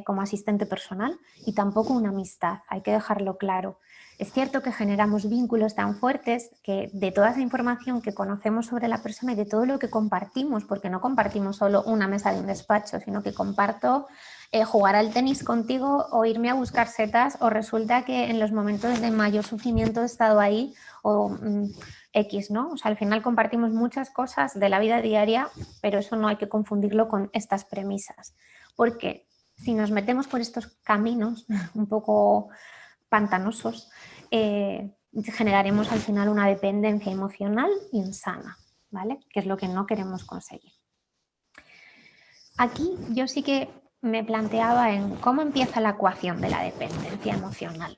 como asistente personal, y tampoco una amistad, hay que dejarlo claro. Es cierto que generamos vínculos tan fuertes que de toda esa información que conocemos sobre la persona y de todo lo que compartimos, porque no compartimos solo una mesa de un despacho, sino que comparto jugar al tenis contigo o irme a buscar setas, o resulta que en los momentos de mayor sufrimiento he estado ahí, o X, ¿no? O sea, al final compartimos muchas cosas de la vida diaria, pero eso no hay que confundirlo con estas premisas, porque si nos metemos por estos caminos un poco pantanosos, generaremos al final una dependencia emocional insana, ¿vale? Que es lo que no queremos conseguir. Aquí yo sí que me planteaba en cómo empieza la ecuación de la dependencia emocional.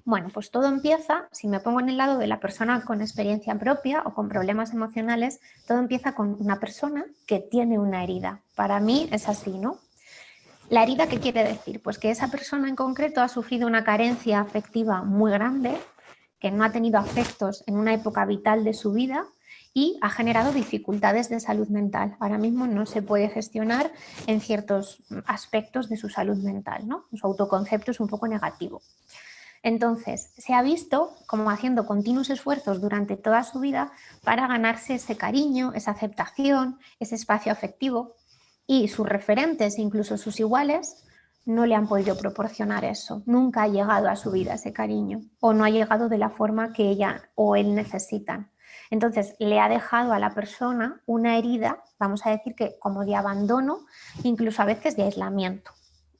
Bueno, pues todo empieza, si me pongo en el lado de la persona con experiencia propia o con problemas emocionales, todo empieza con una persona que tiene una herida. Para mí es así, ¿no? ¿La herida qué quiere decir? Pues que esa persona en concreto ha sufrido una carencia afectiva muy grande, que no ha tenido afectos en una época vital de su vida y ha generado dificultades de salud mental. Ahora mismo no se puede gestionar en ciertos aspectos de su salud mental, ¿no? Su autoconcepto es un poco negativo. Entonces, se ha visto como haciendo continuos esfuerzos durante toda su vida para ganarse ese cariño, esa aceptación, ese espacio afectivo, y sus referentes, incluso sus iguales, no le han podido proporcionar eso. Nunca ha llegado a su vida ese cariño, o no ha llegado de la forma que ella o él necesitan. Entonces, le ha dejado a la persona una herida, vamos a decir que como de abandono, incluso a veces de aislamiento,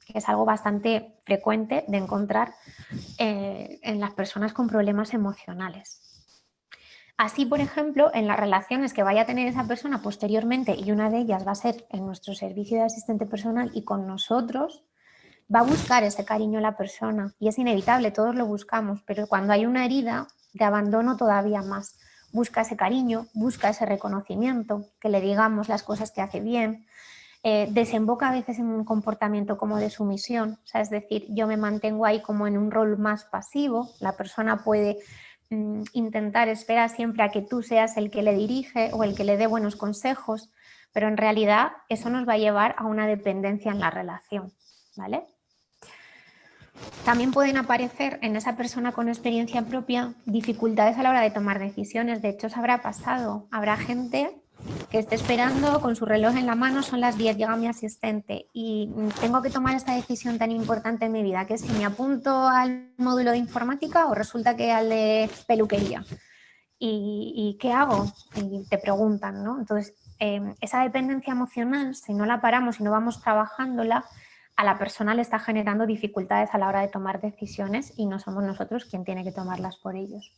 que es algo bastante frecuente de encontrar en las personas con problemas emocionales. Así, por ejemplo, en las relaciones que vaya a tener esa persona posteriormente, y una de ellas va a ser en nuestro servicio de asistente personal y con nosotros, va a buscar ese cariño la persona, y es inevitable, todos lo buscamos, pero cuando hay una herida de abandono todavía más, busca ese cariño, busca ese reconocimiento, que le digamos las cosas que hace bien. Desemboca a veces en un comportamiento como de sumisión, o sea, es decir, yo me mantengo ahí como en un rol más pasivo, la persona puede intentar esperar siempre a que tú seas el que le dirige o el que le dé buenos consejos, pero en realidad eso nos va a llevar a una dependencia en la relación, ¿vale? También pueden aparecer en esa persona con experiencia propia dificultades a la hora de tomar decisiones. De hecho, os habrá pasado, habrá gente que esté esperando con su reloj en la mano, son las 10, llega mi asistente y tengo que tomar esta decisión tan importante en mi vida, que es si me apunto al módulo de informática o resulta que al de peluquería. ¿Y qué hago? Y te preguntan, ¿no? Entonces, esa dependencia emocional, si no la paramos y no vamos trabajándola, a la persona le está generando dificultades a la hora de tomar decisiones y no somos nosotros quien tiene que tomarlas por ellos.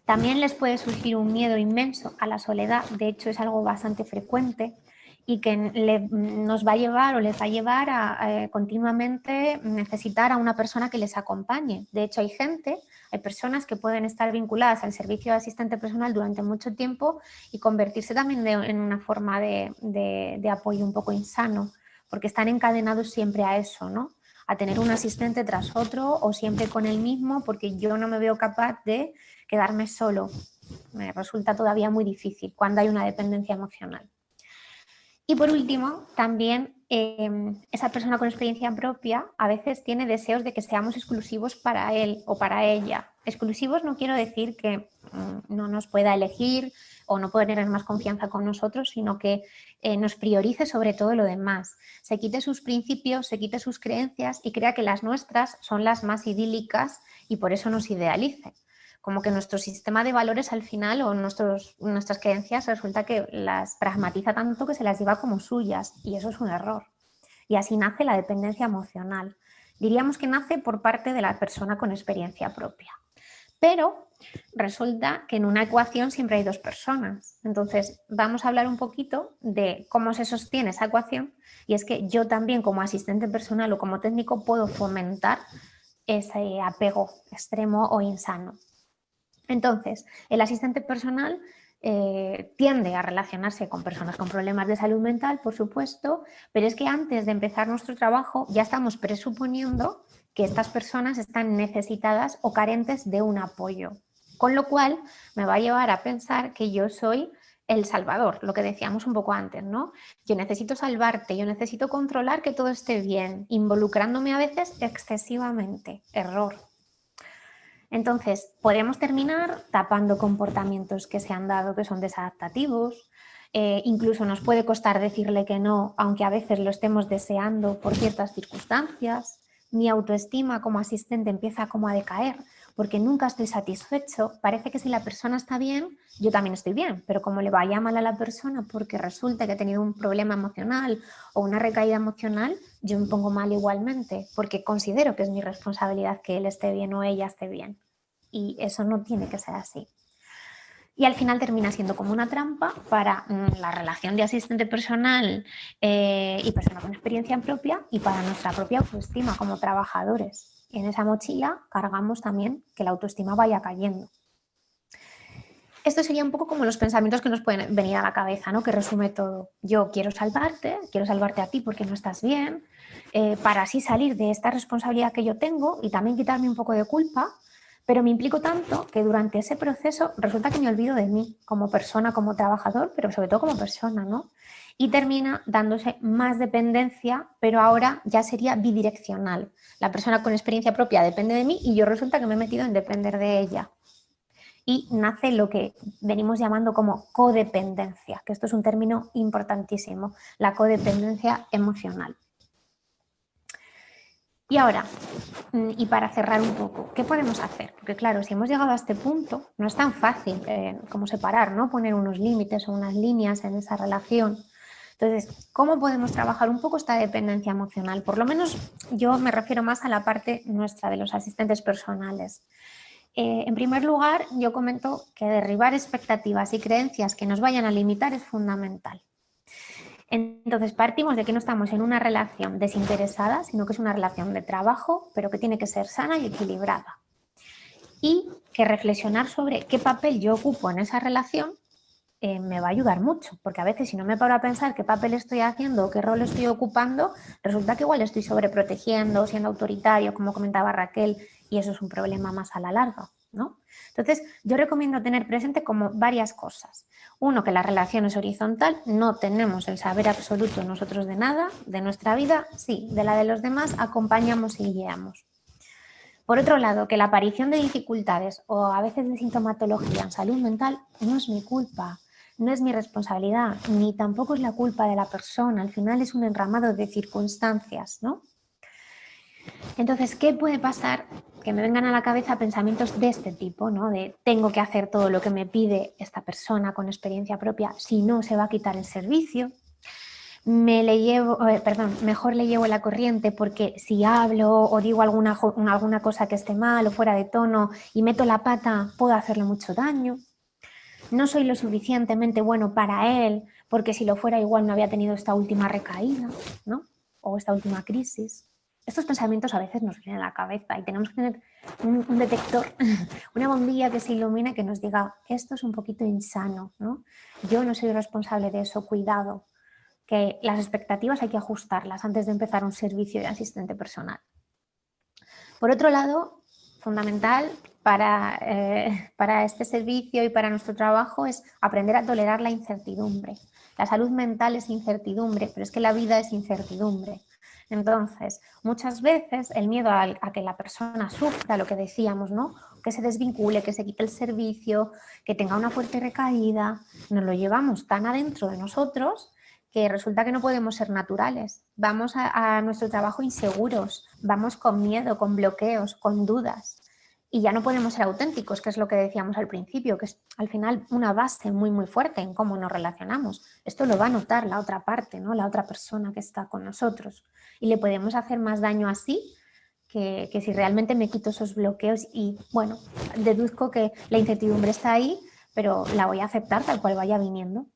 También les puede surgir un miedo inmenso a la soledad, de hecho es algo bastante frecuente y que nos va a llevar o les va a llevar a continuamente necesitar a una persona que les acompañe. De hecho hay personas que pueden estar vinculadas al servicio de asistente personal durante mucho tiempo y convertirse también en una forma de apoyo un poco insano, porque están encadenados siempre a eso, ¿no? A tener un asistente tras otro o siempre con el mismo, porque yo no me veo capaz de quedarme solo. Me resulta todavía muy difícil cuando hay una dependencia emocional. Y por último, también esa persona con experiencia propia a veces tiene deseos de que seamos exclusivos para él o para ella. Exclusivos no quiero decir que no nos pueda elegir o no pueda tener más confianza con nosotros, sino que nos priorice sobre todo lo demás. Se quite sus principios, se quite sus creencias y crea que las nuestras son las más idílicas y por eso nos idealice. Como que nuestro sistema de valores al final o nuestras creencias resulta que las pragmatiza tanto que se las lleva como suyas y eso es un error. Y así nace la dependencia emocional. Diríamos que nace por parte de la persona con experiencia propia. Pero resulta que en una ecuación siempre hay dos personas. Entonces vamos a hablar un poquito de cómo se sostiene esa ecuación y es que yo también como asistente personal o como técnico puedo fomentar ese apego extremo o insano. Entonces, el asistente personal tiende a relacionarse con personas con problemas de salud mental, por supuesto, pero es que antes de empezar nuestro trabajo ya estamos presuponiendo que estas personas están necesitadas o carentes de un apoyo, con lo cual me va a llevar a pensar que yo soy el salvador, lo que decíamos un poco antes, ¿no? Yo necesito salvarte, yo necesito controlar que todo esté bien, involucrándome a veces excesivamente. Error. Entonces, podemos terminar tapando comportamientos que se han dado que son desadaptativos, incluso nos puede costar decirle que no, aunque a veces lo estemos deseando por ciertas circunstancias. Mi autoestima como asistente empieza como a decaer porque nunca estoy satisfecho. Parece que si la persona está bien, yo también estoy bien, pero como le vaya mal a la persona porque resulta que ha tenido un problema emocional o una recaída emocional, yo me pongo mal igualmente porque considero que es mi responsabilidad que él esté bien o ella esté bien. Y eso no tiene que ser así. Y al final termina siendo como una trampa para la relación de asistente personal y persona con experiencia propia y para nuestra propia autoestima como trabajadores. En esa mochila cargamos también que la autoestima vaya cayendo. Esto sería un poco como los pensamientos que nos pueden venir a la cabeza, ¿no? Que resume todo. Yo quiero salvarte a ti porque no estás bien, para así salir de esta responsabilidad que yo tengo y también quitarme un poco de culpa, pero me implico tanto que durante ese proceso resulta que me olvido de mí como persona, como trabajador, pero sobre todo como persona, ¿no? Y termina dándose más dependencia, pero ahora ya sería bidireccional. La persona con experiencia propia depende de mí y yo resulta que me he metido en depender de ella. Y nace lo que venimos llamando como codependencia, que esto es un término importantísimo, la codependencia emocional. Y ahora, y para cerrar un poco, ¿qué podemos hacer? Porque claro, si hemos llegado a este punto, no es tan fácil como separar, ¿no? Poner unos límites o unas líneas en esa relación. Entonces, ¿cómo podemos trabajar un poco esta dependencia emocional? Por lo menos yo me refiero más a la parte nuestra de los asistentes personales. En primer lugar, yo comento que derribar expectativas y creencias que nos vayan a limitar es fundamental. Entonces, partimos de que no estamos en una relación desinteresada, sino que es una relación de trabajo, pero que tiene que ser sana y equilibrada. Y que reflexionar sobre qué papel yo ocupo en esa relación me va a ayudar mucho, porque a veces si no me paro a pensar qué papel estoy haciendo o qué rol estoy ocupando, resulta que igual estoy sobreprotegiendo, siendo autoritario, como comentaba Raquel, y eso es un problema más a la larga, ¿no? Entonces, yo recomiendo tener presente como varias cosas. Uno, que la relación es horizontal, no tenemos el saber absoluto nosotros de nada, de nuestra vida, sí, de la de los demás acompañamos y guiamos. Por otro lado, que la aparición de dificultades o a veces de sintomatología en salud mental no es mi culpa, no es mi responsabilidad, ni tampoco es la culpa de la persona, al final es un enramado de circunstancias, ¿no? Entonces, ¿qué puede pasar? Que me vengan a la cabeza pensamientos de este tipo, ¿no? De tengo que hacer todo lo que me pide esta persona con experiencia propia, si no se va a quitar el servicio. Mejor le llevo la corriente porque si hablo o digo alguna cosa que esté mal o fuera de tono y meto la pata, puedo hacerle mucho daño. No soy lo suficientemente bueno para él porque si lo fuera igual no había tenido esta última recaída, ¿no? O esta última crisis. Estos pensamientos a veces nos vienen a la cabeza y tenemos que tener un detector, una bombilla que se ilumine que nos diga esto es un poquito insano, ¿no? Yo no soy responsable de eso, cuidado. Que las expectativas hay que ajustarlas antes de empezar un servicio de asistente personal. Por otro lado, fundamental para este servicio y para nuestro trabajo es aprender a tolerar la incertidumbre. La salud mental es incertidumbre, pero es que la vida es incertidumbre. Entonces, muchas veces el miedo a que la persona sufra, lo que decíamos, ¿no? Que se desvincule, que se quite el servicio, que tenga una fuerte recaída, nos lo llevamos tan adentro de nosotros que resulta que no podemos ser naturales. Vamos a nuestro trabajo inseguros, vamos con miedo, con bloqueos, con dudas y ya no podemos ser auténticos, que es lo que decíamos al principio, que es al final una base muy muy fuerte en cómo nos relacionamos. Esto lo va a notar la otra parte, ¿no? La otra persona que está con nosotros y le podemos hacer más daño así que si realmente me quito esos bloqueos y bueno, deduzco que la incertidumbre está ahí, pero la voy a aceptar tal cual vaya viniendo.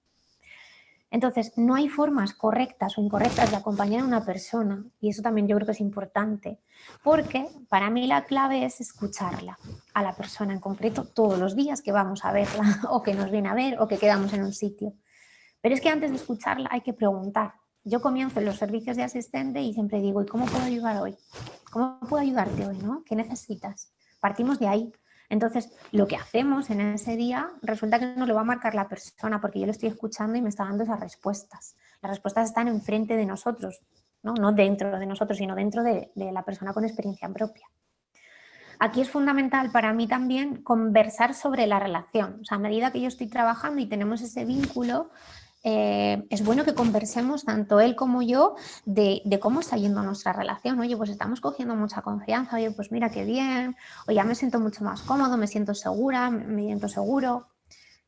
Entonces, no hay formas correctas o incorrectas de acompañar a una persona y eso también yo creo que es importante porque para mí la clave es escucharla a la persona en concreto todos los días que vamos a verla o que nos viene a ver o que quedamos en un sitio. Pero es que antes de escucharla hay que preguntar. Yo comienzo en los servicios de asistente y siempre digo, ¿y cómo puedo ayudar hoy? ¿Cómo puedo ayudarte hoy? ¿No? ¿Qué necesitas? Partimos de ahí. Entonces, lo que hacemos en ese día resulta que nos lo va a marcar la persona, porque yo lo estoy escuchando y me está dando esas respuestas. Las respuestas están enfrente de nosotros, no dentro de nosotros, sino dentro de la persona con experiencia propia. Aquí es fundamental para mí también conversar sobre la relación. O sea, a medida que yo estoy trabajando y tenemos ese vínculo, es bueno que conversemos tanto él como yo de cómo está yendo nuestra relación. Oye, pues estamos cogiendo mucha confianza, oye, pues mira qué bien, o ya me siento mucho más cómodo, me siento segura, me siento seguro.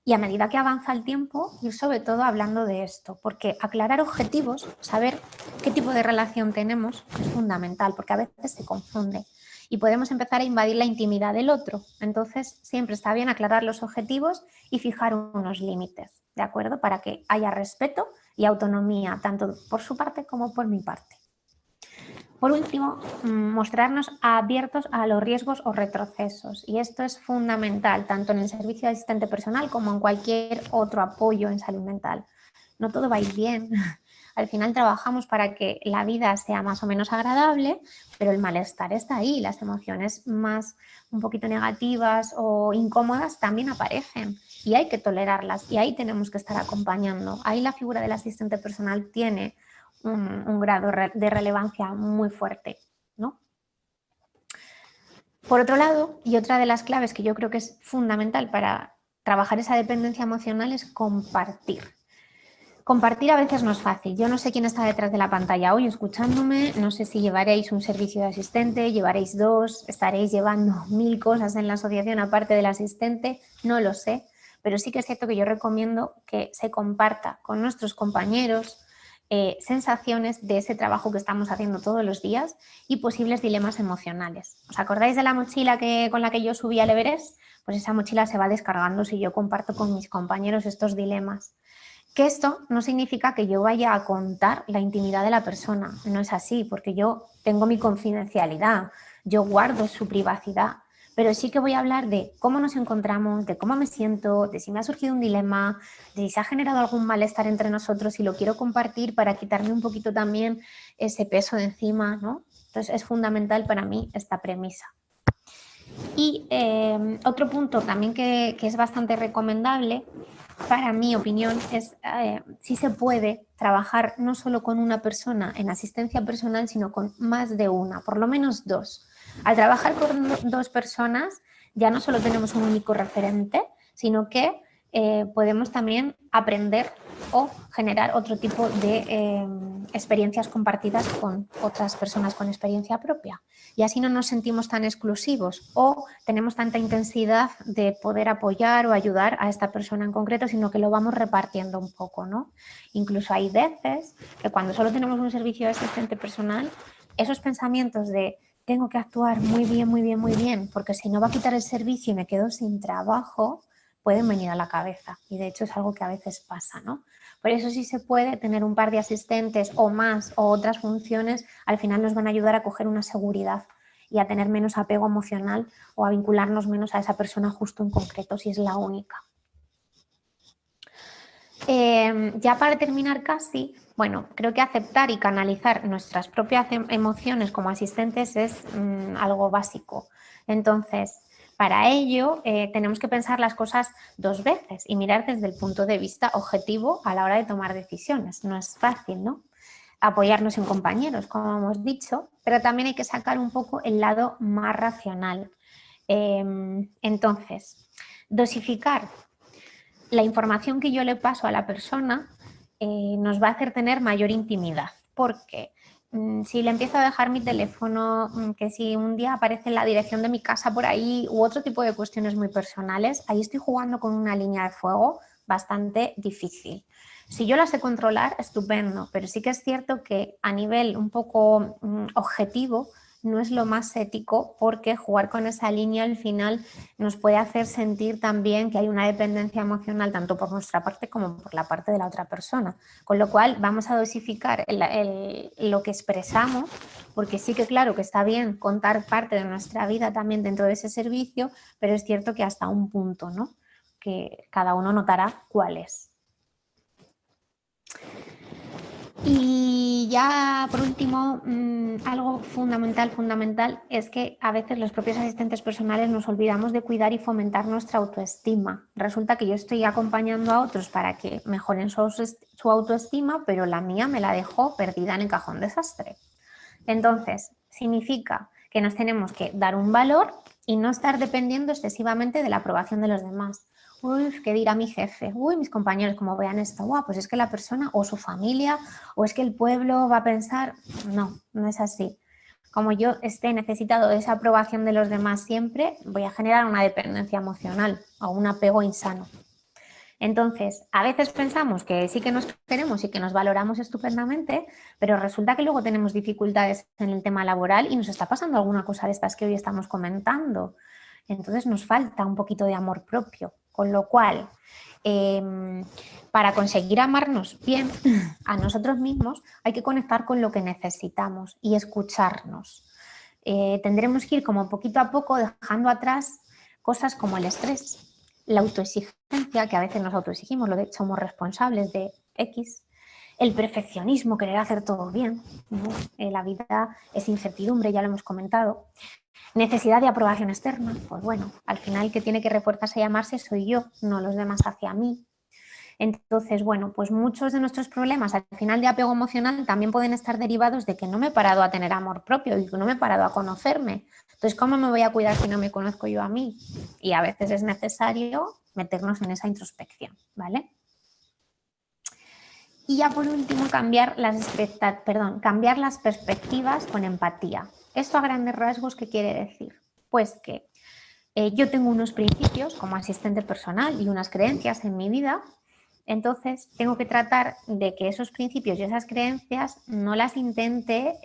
Y a medida que avanza el tiempo, ir sobre todo hablando de esto, porque aclarar objetivos, saber qué tipo de relación tenemos es fundamental, porque a veces se confunde y podemos empezar a invadir la intimidad del otro. Entonces, siempre está bien aclarar los objetivos y fijar unos límites, ¿de acuerdo? Para que haya respeto y autonomía, tanto por su parte como por mi parte. Por último, mostrarnos abiertos a los riesgos o retrocesos. Y esto es fundamental, tanto en el servicio de asistente personal como en cualquier otro apoyo en salud mental. No todo va a ir bien. Al final trabajamos para que la vida sea más o menos agradable, pero el malestar está ahí. Las emociones más un poquito negativas o incómodas también aparecen y hay que tolerarlas y ahí tenemos que estar acompañando. Ahí la figura del asistente personal tiene un grado de relevancia muy fuerte, ¿no? Por otro lado, y otra de las claves que yo creo que es fundamental para trabajar esa dependencia emocional es compartir. Compartir a veces no es fácil. Yo no sé quién está detrás de la pantalla hoy escuchándome, no sé si llevaréis un servicio de asistente, llevaréis 2, estaréis llevando 1000 cosas en la asociación aparte del asistente, no lo sé, pero sí que es cierto que yo recomiendo que se comparta con nuestros compañeros sensaciones de ese trabajo que estamos haciendo todos los días y posibles dilemas emocionales. ¿Os acordáis de la mochila con la que yo subí al Everest? Pues esa mochila se va descargando si yo comparto con mis compañeros estos dilemas. Que esto no significa que yo vaya a contar la intimidad de la persona, no es así, porque yo tengo mi confidencialidad, yo guardo su privacidad, pero sí que voy a hablar de cómo nos encontramos, de cómo me siento, de si me ha surgido un dilema, de si se ha generado algún malestar entre nosotros y lo quiero compartir para quitarme un poquito también ese peso de encima, ¿no? Entonces es fundamental para mí esta premisa. Y otro punto también que es bastante recomendable, para mi opinión, es si se puede trabajar no solo con una persona en asistencia personal, sino con más de una, por lo menos 2. Al trabajar con 2 personas, ya no solo tenemos un único referente, sino que podemos también aprender o generar otro tipo de experiencias compartidas con otras personas con experiencia propia. Y así no nos sentimos tan exclusivos o tenemos tanta intensidad de poder apoyar o ayudar a esta persona en concreto, sino que lo vamos repartiendo un poco, ¿no? Incluso hay veces que cuando solo tenemos un servicio de asistente personal, esos pensamientos de tengo que actuar muy bien, muy bien, muy bien, porque si no va a quitar el servicio y me quedo sin trabajo, pueden venir a la cabeza. Y de hecho es algo que a veces pasa, ¿no? Por eso sí se puede tener un par de asistentes o más o otras funciones, al final nos van a ayudar a coger una seguridad y a tener menos apego emocional o a vincularnos menos a esa persona justo en concreto si es la única. Ya para terminar casi, bueno, creo que aceptar y canalizar nuestras propias emociones como asistentes es algo básico. Entonces, para ello tenemos que pensar las cosas 2 veces y mirar desde el punto de vista objetivo a la hora de tomar decisiones. No es fácil, ¿no? Apoyarnos en compañeros, como hemos dicho, pero también hay que sacar un poco el lado más racional. Entonces, dosificar la información que yo le paso a la persona nos va a hacer tener mayor intimidad, porque si le empiezo a dejar mi teléfono, que si un día aparece la dirección de mi casa por ahí u otro tipo de cuestiones muy personales, ahí estoy jugando con una línea de fuego bastante difícil. Si yo la sé controlar, estupendo, pero sí que es cierto que a nivel un poco objetivo no es lo más ético, porque jugar con esa línea al final nos puede hacer sentir también que hay una dependencia emocional tanto por nuestra parte como por la parte de la otra persona. Con lo cual vamos a dosificar lo que expresamos, porque sí que claro que está bien contar parte de nuestra vida también dentro de ese servicio, pero es cierto que hasta un punto, ¿no? Que cada uno notará cuál es. Y Y ya por último, algo fundamental es que a veces los propios asistentes personales nos olvidamos de cuidar y fomentar nuestra autoestima. Resulta que yo estoy acompañando a otros para que mejoren su autoestima, pero la mía me la dejó perdida en el cajón desastre. Entonces, significa que nos tenemos que dar un valor y no estar dependiendo excesivamente de la aprobación de los demás. Uy, ¿qué dirá mi jefe? Uy, mis compañeros, como vean esto, pues es que la persona o su familia o es que el pueblo va a pensar. No, no es así. Como yo esté necesitado de esa aprobación de los demás siempre, voy a generar una dependencia emocional o un apego insano. Entonces, a veces pensamos que sí que nos queremos y que nos valoramos estupendamente, pero resulta que luego tenemos dificultades en el tema laboral y nos está pasando alguna cosa de estas que hoy estamos comentando. Entonces nos falta un poquito de amor propio, con lo cual, para conseguir amarnos bien a nosotros mismos hay que conectar con lo que necesitamos y escucharnos. Tendremos que ir como poquito a poco dejando atrás cosas como el estrés, la autoexigencia, que a veces nos autoexigimos, lo de somos responsables de X, el perfeccionismo, querer hacer todo bien, ¿no? La vida es incertidumbre, ya lo hemos comentado. Necesidad de aprobación externa, pues bueno, al final el que tiene que reforzarse y amarse soy yo, no los demás hacia mí. Entonces, bueno, pues muchos de nuestros problemas al final de apego emocional también pueden estar derivados de que no me he parado a tener amor propio y que no me he parado a conocerme. Entonces, ¿cómo me voy a cuidar si no me conozco yo a mí? Y a veces es necesario meternos en esa introspección, ¿vale? Y ya por último, cambiar las perspectivas con empatía. ¿Esto a grandes rasgos qué quiere decir? Pues que yo tengo unos principios como asistente personal y unas creencias en mi vida. Entonces, tengo que tratar de que esos principios y esas creencias no las intente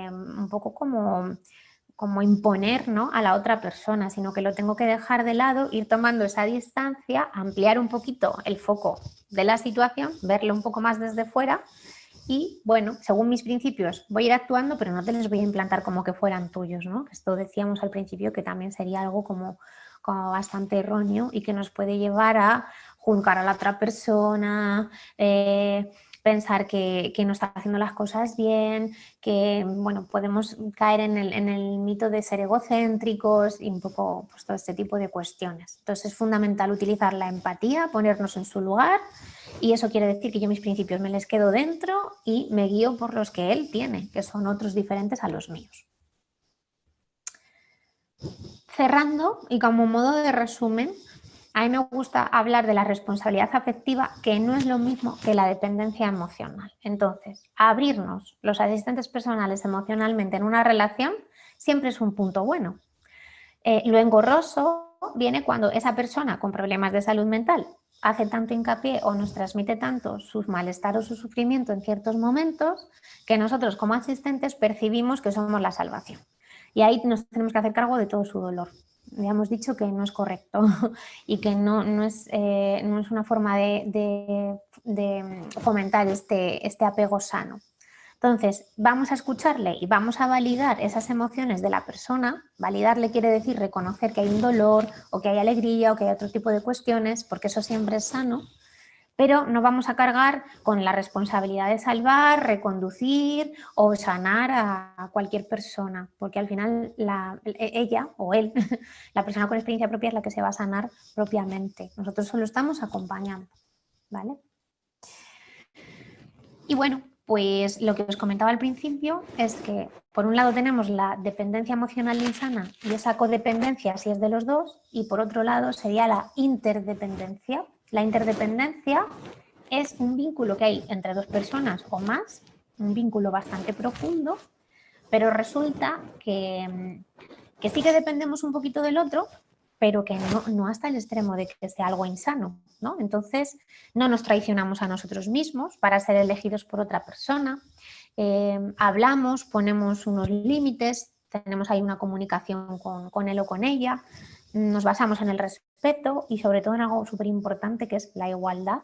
un poco como imponer, ¿no?, a la otra persona, sino que lo tengo que dejar de lado, ir tomando esa distancia, ampliar un poquito el foco de la situación, verlo un poco más desde fuera y, bueno, según mis principios voy a ir actuando, pero no te les voy a implantar como que fueran tuyos, ¿no? Esto decíamos al principio que también sería algo como bastante erróneo y que nos puede llevar a juzgar a la otra persona, pensar que no está haciendo las cosas bien, que bueno, podemos caer en el mito de ser egocéntricos y un poco pues, todo este tipo de cuestiones. Entonces es fundamental utilizar la empatía, ponernos en su lugar y eso quiere decir que yo mis principios me les quedo dentro y me guío por los que él tiene, que son otros diferentes a los míos. Cerrando y como modo de resumen, a mí me gusta hablar de la responsabilidad afectiva, que no es lo mismo que la dependencia emocional. Entonces, abrirnos los asistentes personales emocionalmente en una relación siempre es un punto bueno. Lo engorroso viene cuando esa persona con problemas de salud mental hace tanto hincapié o nos transmite tanto su malestar o su sufrimiento en ciertos momentos que nosotros como asistentes percibimos que somos la salvación. Y ahí nos tenemos que hacer cargo de todo su dolor. Ya hemos dicho que no es correcto y que no es una forma de fomentar este apego sano. Entonces, vamos a escucharle y vamos a validar esas emociones de la persona. Validarle quiere decir reconocer que hay un dolor o que hay alegría o que hay otro tipo de cuestiones, porque eso siempre es sano. Pero no vamos a cargar con la responsabilidad de salvar, reconducir o sanar a cualquier persona, porque al final ella o él, la persona con experiencia propia es la que se va a sanar propiamente. Nosotros solo estamos acompañando, ¿vale? Y bueno, pues lo que os comentaba al principio es que por un lado tenemos la dependencia emocional insana y esa codependencia si es de los dos, y por otro lado sería la interdependencia. La interdependencia es un vínculo que hay entre dos personas o más, un vínculo bastante profundo, pero resulta que sí que dependemos un poquito del otro, pero que no hasta el extremo de que sea algo insano, ¿no? Entonces, no nos traicionamos a nosotros mismos para ser elegidos por otra persona, hablamos, ponemos unos límites, tenemos ahí una comunicación con él o con ella, nos basamos en el respeto y sobre todo en algo súper importante que es la igualdad.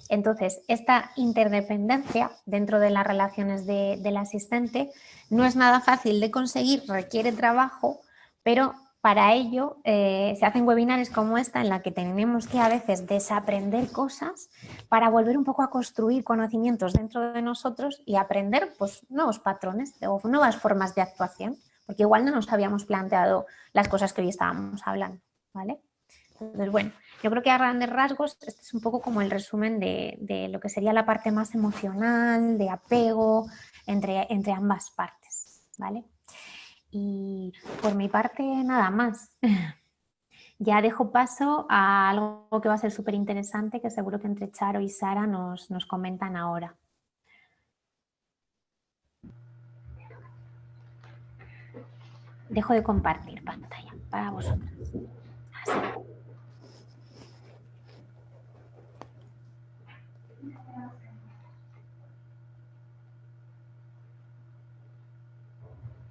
Entonces, esta interdependencia dentro de las relaciones del asistente no es nada fácil de conseguir, requiere trabajo, pero para ello se hacen webinars como esta en la que tenemos que a veces desaprender cosas para volver un poco a construir conocimientos dentro de nosotros y aprender pues, nuevos patrones o nuevas formas de actuación, porque igual no nos habíamos planteado las cosas que hoy estábamos hablando, ¿vale? Entonces, bueno, yo creo que a grandes rasgos este es un poco como el resumen de lo que sería la parte más emocional, de apego entre ambas partes, ¿vale? Y por mi parte, nada más. Ya dejo paso a algo que va a ser súper interesante, que seguro que entre Charo y Sara nos comentan ahora. Dejo de compartir pantalla para vosotras. Así.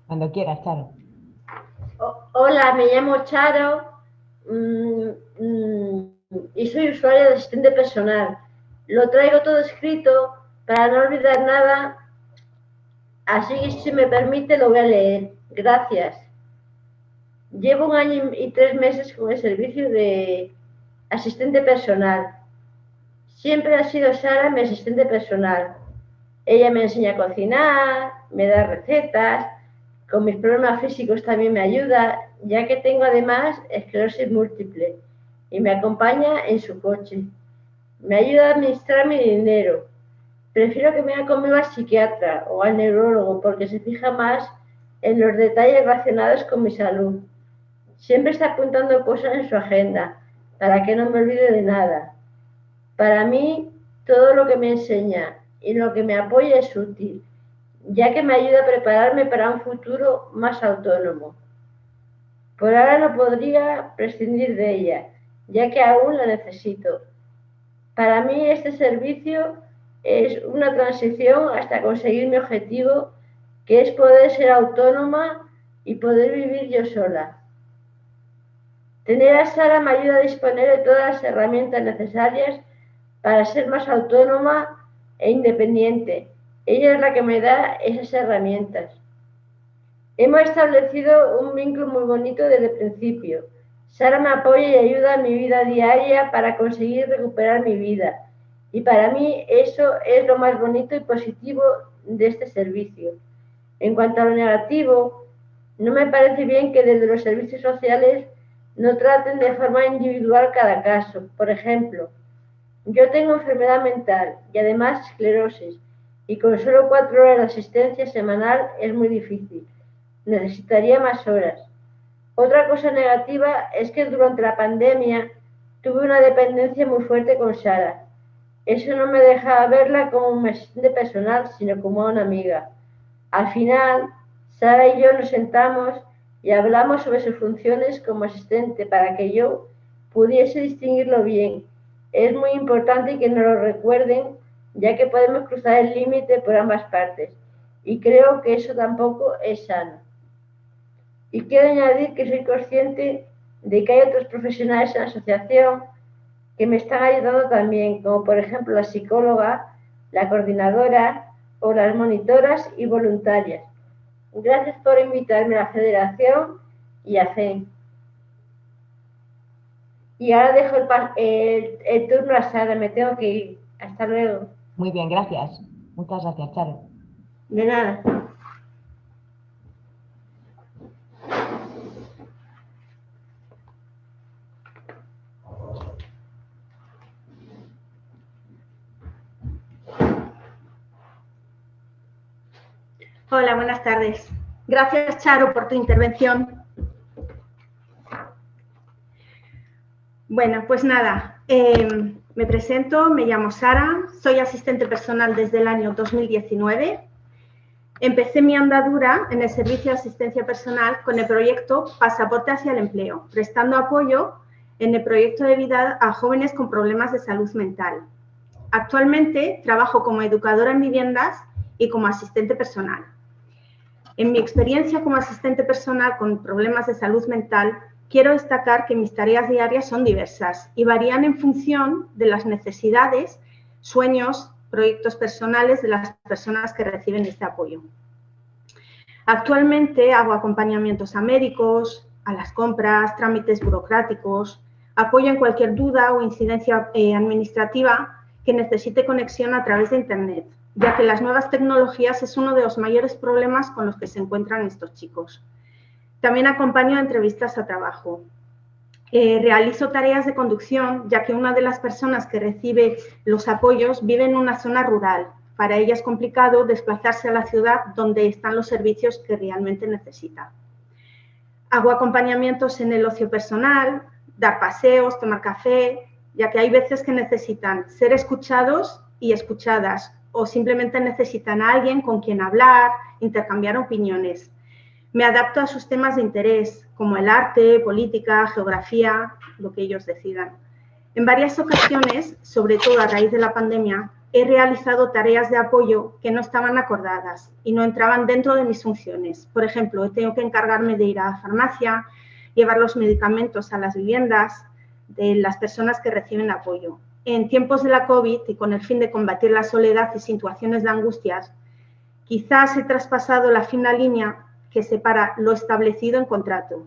Cuando quieras, Charo. Hola, me llamo Charo y soy usuaria de asistente personal. Lo traigo todo escrito para no olvidar nada, así que si me permite lo voy a leer. Gracias. Llevo 1 año y 3 meses con el servicio de asistente personal. Siempre ha sido Sara mi asistente personal. Ella me enseña a cocinar, me da recetas, con mis problemas físicos también me ayuda, ya que tengo además esclerosis múltiple y me acompaña en su coche. Me ayuda a administrar mi dinero. Prefiero que me venga conmigo al psiquiatra o al neurólogo porque se fija más en los detalles relacionados con mi salud. Siempre está apuntando cosas en su agenda para que no me olvide de nada. Para mí, todo lo que me enseña y lo que me apoya es útil, ya que me ayuda a prepararme para un futuro más autónomo. Por ahora no podría prescindir de ella, ya que aún la necesito. Para mí este servicio es una transición hasta conseguir mi objetivo, que es poder ser autónoma y poder vivir yo sola. Tener a Sara me ayuda a disponer de todas las herramientas necesarias para ser más autónoma e independiente. Ella es la que me da esas herramientas. Hemos establecido un vínculo muy bonito desde el principio. Sara me apoya y ayuda en mi vida diaria para conseguir recuperar mi vida. Y para mí eso es lo más bonito y positivo de este servicio. En cuanto a lo negativo, no me parece bien que desde los servicios sociales no traten de forma individual cada caso. Por ejemplo, yo tengo enfermedad mental y además esclerosis, y con solo 4 horas de asistencia semanal es muy difícil. Necesitaría más horas. Otra cosa negativa es que durante la pandemia tuve una dependencia muy fuerte con Sara. Eso no me dejaba verla como un asistente personal, sino como una amiga. Al final, Sara y yo nos sentamos y hablamos sobre sus funciones como asistente para que yo pudiese distinguirlo bien. Es muy importante que nos lo recuerden, ya que podemos cruzar el límite por ambas partes, y creo que eso tampoco es sano. Y quiero añadir que soy consciente de que hay otros profesionales en la asociación que me están ayudando también, como por ejemplo la psicóloga, la coordinadora o las monitoras y voluntarias. Gracias por invitarme a la federación y a FEN. Y ahora dejo el turno a Sara, me tengo que ir. Hasta luego. Muy bien, gracias. Muchas gracias, Charo. De nada. Hola, buenas tardes. Gracias, Charo, por tu intervención. Bueno, pues nada, me presento, me llamo Sara, soy asistente personal desde el año 2019. Empecé mi andadura en el servicio de asistencia personal con el proyecto Pasaporte hacia el Empleo, prestando apoyo en el proyecto de vida a jóvenes con problemas de salud mental. Actualmente trabajo como educadora en viviendas y como asistente personal. En mi experiencia como asistente personal con problemas de salud mental, quiero destacar que mis tareas diarias son diversas y varían en función de las necesidades, sueños, proyectos personales de las personas que reciben este apoyo. Actualmente hago acompañamientos a médicos, a las compras, trámites burocráticos, apoyo en cualquier duda o incidencia administrativa que necesite conexión a través de Internet, ya que las nuevas tecnologías es uno de los mayores problemas con los que se encuentran estos chicos. También acompaño entrevistas a trabajo. Realizo tareas de conducción, ya que una de las personas que recibe los apoyos vive en una zona rural. Para ella es complicado desplazarse a la ciudad donde están los servicios que realmente necesita. Hago acompañamientos en el ocio personal, dar paseos, tomar café, ya que hay veces que necesitan ser escuchados y escuchadas, o simplemente necesitan a alguien con quien hablar, intercambiar opiniones. Me adapto a sus temas de interés, como el arte, política, geografía, lo que ellos decidan. En varias ocasiones, sobre todo a raíz de la pandemia, he realizado tareas de apoyo que no estaban acordadas y no entraban dentro de mis funciones. Por ejemplo, he tenido que encargarme de ir a la farmacia, llevar los medicamentos a las viviendas de las personas que reciben apoyo. En tiempos de la COVID y con el fin de combatir la soledad y situaciones de angustias, quizás he traspasado la fina línea que separa lo establecido en contrato,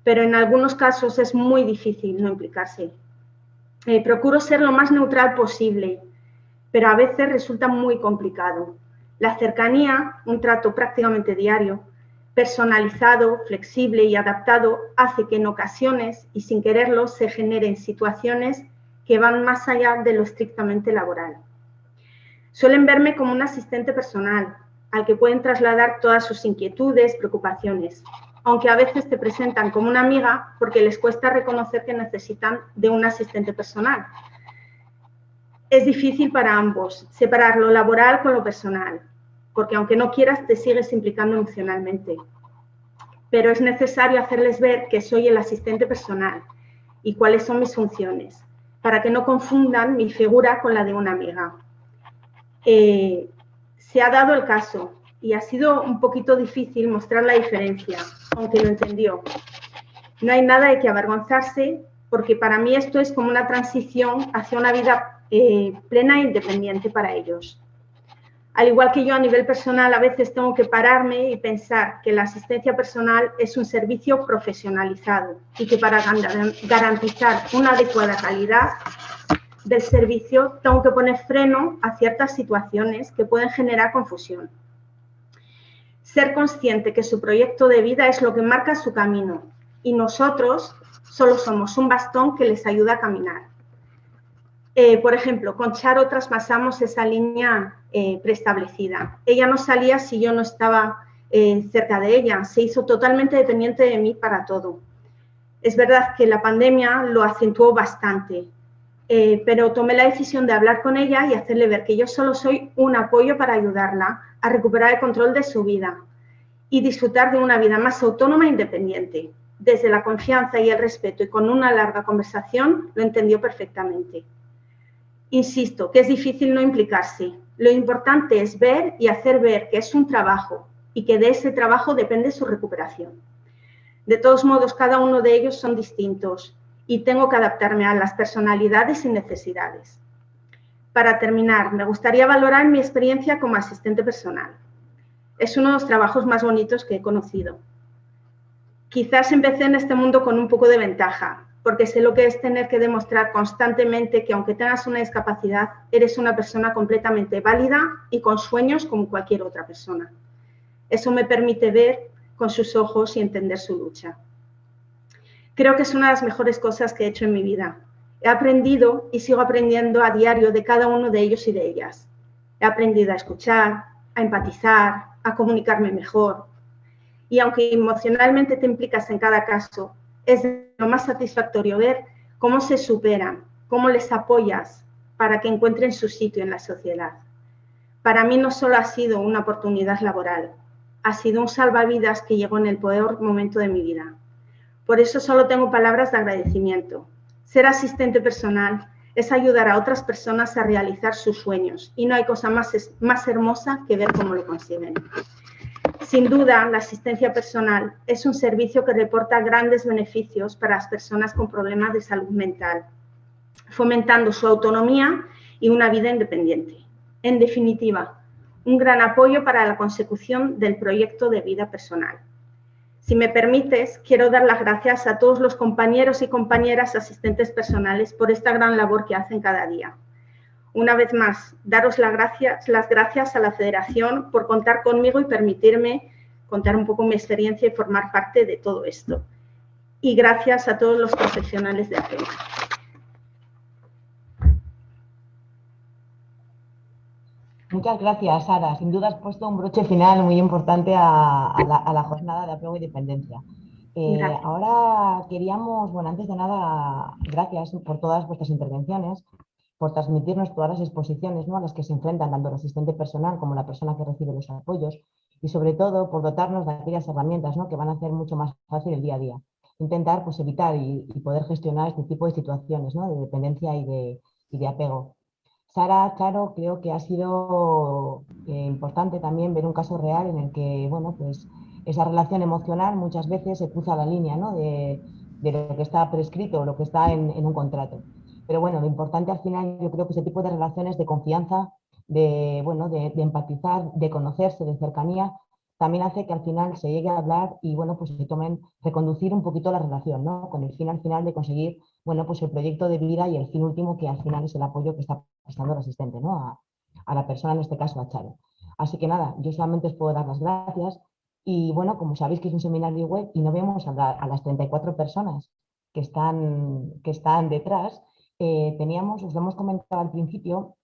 pero en algunos casos es muy difícil no implicarse. Procuro ser lo más neutral posible, pero a veces resulta muy complicado. La cercanía, un trato prácticamente diario, personalizado, flexible y adaptado, hace que en ocasiones y sin quererlo se generen situaciones que van más allá de lo estrictamente laboral. Suelen verme como un asistente personal, al que pueden trasladar todas sus inquietudes, preocupaciones, aunque a veces te presentan como una amiga porque les cuesta reconocer que necesitan de un asistente personal. Es difícil para ambos separar lo laboral con lo personal, porque aunque no quieras te sigues implicando emocionalmente. Pero es necesario hacerles ver que soy el asistente personal y cuáles son mis funciones, para que no confundan mi figura con la de una amiga. Se ha dado el caso y ha sido un poquito difícil mostrar la diferencia, aunque lo entendió. No hay nada de qué avergonzarse, porque para mí esto es como una transición hacia una vida plena e independiente para ellos. Al igual que yo a nivel personal, a veces tengo que pararme y pensar que la asistencia personal es un servicio profesionalizado y que para garantizar una adecuada calidad del servicio tengo que poner freno a ciertas situaciones que pueden generar confusión. Ser consciente que su proyecto de vida es lo que marca su camino y nosotros solo somos un bastón que les ayuda a caminar. Por ejemplo, con Charo traspasamos esa línea preestablecida. Ella no salía si yo no estaba cerca de ella, se hizo totalmente dependiente de mí para todo. Es verdad que la pandemia lo acentuó bastante, pero tomé la decisión de hablar con ella y hacerle ver que yo solo soy un apoyo para ayudarla a recuperar el control de su vida y disfrutar de una vida más autónoma e independiente. Desde la confianza y el respeto y con una larga conversación lo entendió perfectamente. Insisto, que es difícil no implicarse. Lo importante es ver y hacer ver que es un trabajo y que de ese trabajo depende su recuperación. De todos modos, cada uno de ellos son distintos y tengo que adaptarme a las personalidades y necesidades. Para terminar, me gustaría valorar mi experiencia como asistente personal. Es uno de los trabajos más bonitos que he conocido. Quizás empecé en este mundo con un poco de ventaja, porque sé lo que es tener que demostrar constantemente que aunque tengas una discapacidad, eres una persona completamente válida y con sueños como cualquier otra persona. Eso me permite ver con sus ojos y entender su lucha. Creo que es una de las mejores cosas que he hecho en mi vida. He aprendido y sigo aprendiendo a diario de cada uno de ellos y de ellas. He aprendido a escuchar, a empatizar, a comunicarme mejor. Y aunque emocionalmente te implicas en cada caso, es lo más satisfactorio ver cómo se superan, cómo les apoyas para que encuentren su sitio en la sociedad. Para mí no solo ha sido una oportunidad laboral, ha sido un salvavidas que llegó en el peor momento de mi vida. Por eso solo tengo palabras de agradecimiento. Ser asistente personal es ayudar a otras personas a realizar sus sueños y no hay cosa más hermosa que ver cómo lo consiguen. Sin duda, la asistencia personal es un servicio que reporta grandes beneficios para las personas con problemas de salud mental, fomentando su autonomía y una vida independiente. En definitiva, un gran apoyo para la consecución del proyecto de vida personal. Si me permites, quiero dar las gracias a todos los compañeros y compañeras asistentes personales por esta gran labor que hacen cada día. Una vez más, daros las gracias a la Federación por contar conmigo y permitirme contar un poco mi experiencia y formar parte de todo esto. Y gracias a todos los profesionales de APEMA. Muchas gracias, Sara. Sin duda has puesto un broche final muy importante a la jornada de apego y dependencia. Ahora queríamos, bueno, antes de nada, gracias por todas vuestras intervenciones, por transmitirnos todas las exposiciones, ¿no?, a las que se enfrentan tanto el asistente personal como la persona que recibe los apoyos, y sobre todo por dotarnos de aquellas herramientas, ¿no?, que van a hacer mucho más fácil el día a día. Intentar, pues, evitar y poder gestionar este tipo de situaciones, ¿no?, de dependencia y de apego. Sara, Charo, creo que ha sido importante también ver un caso real en el que, bueno, pues esa relación emocional muchas veces se cruza la línea, ¿no?, de lo que está prescrito o lo que está en un contrato. Pero bueno, lo importante al final, yo creo que ese tipo de relaciones de confianza, bueno, de empatizar, de conocerse, de cercanía, también hace que al final se llegue a hablar y, bueno, pues se tomen, reconducir un poquito la relación, ¿no?, con el fin al final de conseguir, bueno, pues el proyecto de vida y el fin último, que al final es el apoyo que está prestando el asistente, ¿no?, a la persona, en este caso a Charo. Así que nada, yo solamente os puedo dar las gracias y, bueno, como sabéis que es un seminario web y no vemos a las 34 personas que están detrás, teníamos, os lo hemos comentado al principio,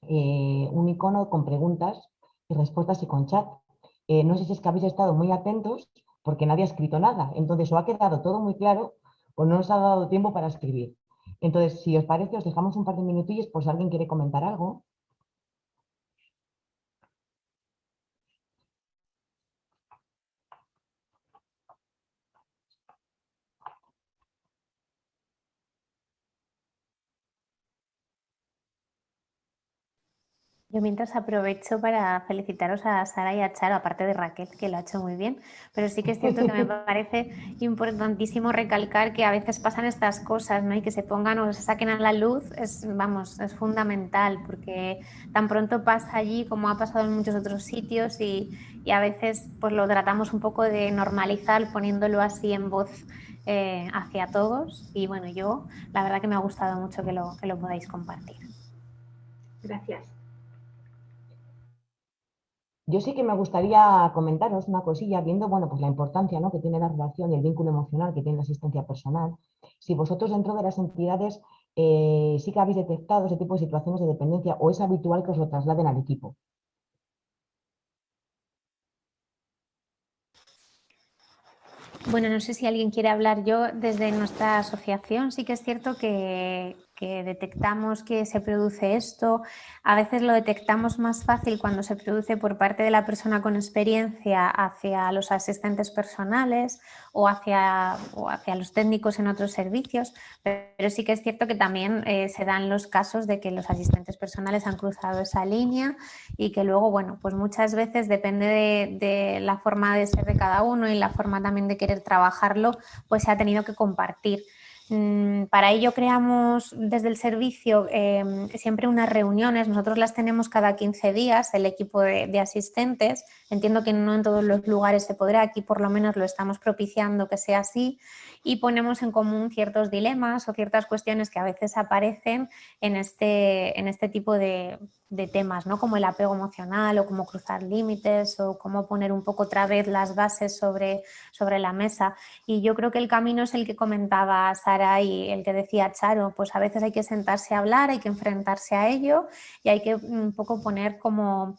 un icono con preguntas y respuestas y con chat. No sé si es que habéis estado muy atentos porque nadie ha escrito nada, entonces o ha quedado todo muy claro o no os ha dado tiempo para escribir. Entonces, si os parece, os dejamos un par de minutillos por si alguien quiere comentar algo. Yo mientras aprovecho para felicitaros a Sara y a Charo, aparte de Raquel, que lo ha hecho muy bien, pero sí que es cierto que me parece importantísimo recalcar que a veces pasan estas cosas, ¿no?, y que se pongan o se saquen a la luz, es fundamental, porque tan pronto pasa allí como ha pasado en muchos otros sitios y a veces pues lo tratamos un poco de normalizar poniéndolo así en voz hacia todos, y bueno, yo la verdad que me ha gustado mucho que lo podáis compartir. Gracias. Yo sí que me gustaría comentaros una cosilla, viendo, bueno, pues la importancia, ¿no?, que tiene la relación y el vínculo emocional que tiene la asistencia personal. Si vosotros dentro de las entidades sí que habéis detectado ese tipo de situaciones de dependencia o es habitual que os lo trasladen al equipo. Bueno, no sé si alguien quiere hablar. Yo desde nuestra asociación sí que es cierto que detectamos que se produce esto. A veces lo detectamos más fácil cuando se produce por parte de la persona con experiencia hacia los asistentes personales o hacia los técnicos en otros servicios, pero sí que es cierto que también se dan los casos de que los asistentes personales han cruzado esa línea y que luego, bueno, pues muchas veces depende de la forma de ser de cada uno y la forma también de querer trabajarlo, pues se ha tenido que compartir. Para ello creamos desde el servicio siempre unas reuniones, nosotros las tenemos cada 15 días, el equipo de asistentes. Entiendo que no en todos los lugares se podrá, aquí por lo menos lo estamos propiciando que sea así, y ponemos en común ciertos dilemas o ciertas cuestiones que a veces aparecen en este tipo de temas, ¿no?, como el apego emocional o cómo cruzar límites o cómo poner un poco otra vez las bases sobre la mesa. Y yo creo que el camino es el que comentaba Sara y el que decía Charo, pues a veces hay que sentarse a hablar, hay que enfrentarse a ello y hay que un poco poner como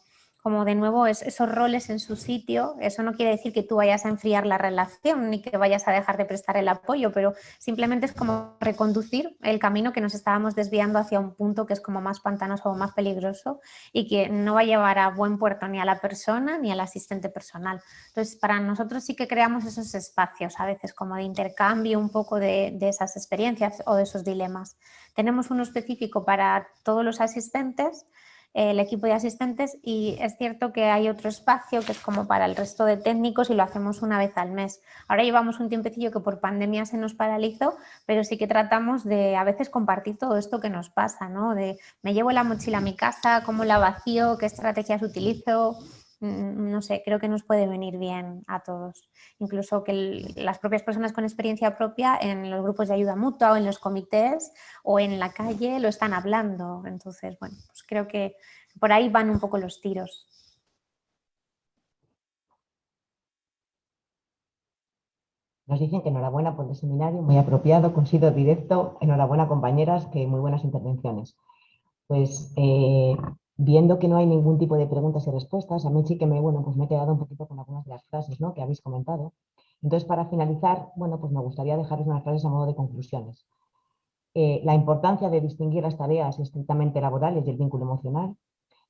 de nuevo esos roles en su sitio. Eso no quiere decir que tú vayas a enfriar la relación ni que vayas a dejar de prestar el apoyo, pero simplemente es como reconducir el camino que nos estábamos desviando hacia un punto que es como más pantanoso o más peligroso y que no va a llevar a buen puerto ni a la persona ni al asistente personal. Entonces, para nosotros sí que creamos esos espacios a veces como de intercambio un poco de esas experiencias o de esos dilemas. Tenemos uno específico para todos los asistentes, el equipo de asistentes, y es cierto que hay otro espacio que es como para el resto de técnicos y lo hacemos una vez al mes. Ahora llevamos un tiempecillo que por pandemia se nos paralizó, pero sí que tratamos de a veces compartir todo esto que nos pasa, ¿no? De me llevo la mochila a mi casa, cómo la vacío, qué estrategias utilizo, no sé, creo que nos puede venir bien a todos. Incluso que las propias personas con experiencia propia en los grupos de ayuda mutua o en los comités o en la calle lo están hablando. Entonces, bueno, pues creo que por ahí van un poco los tiros. Nos dicen que enhorabuena por el seminario, muy apropiado, consigo directo, enhorabuena compañeras, que muy buenas intervenciones. Pues viendo que no hay ningún tipo de preguntas y respuestas, a mí sí que me he quedado un poquito con algunas de las frases, ¿no?, que habéis comentado. Entonces, para finalizar, bueno, pues me gustaría dejaros unas frases a modo de conclusiones. La importancia de distinguir las tareas estrictamente laborales y el vínculo emocional.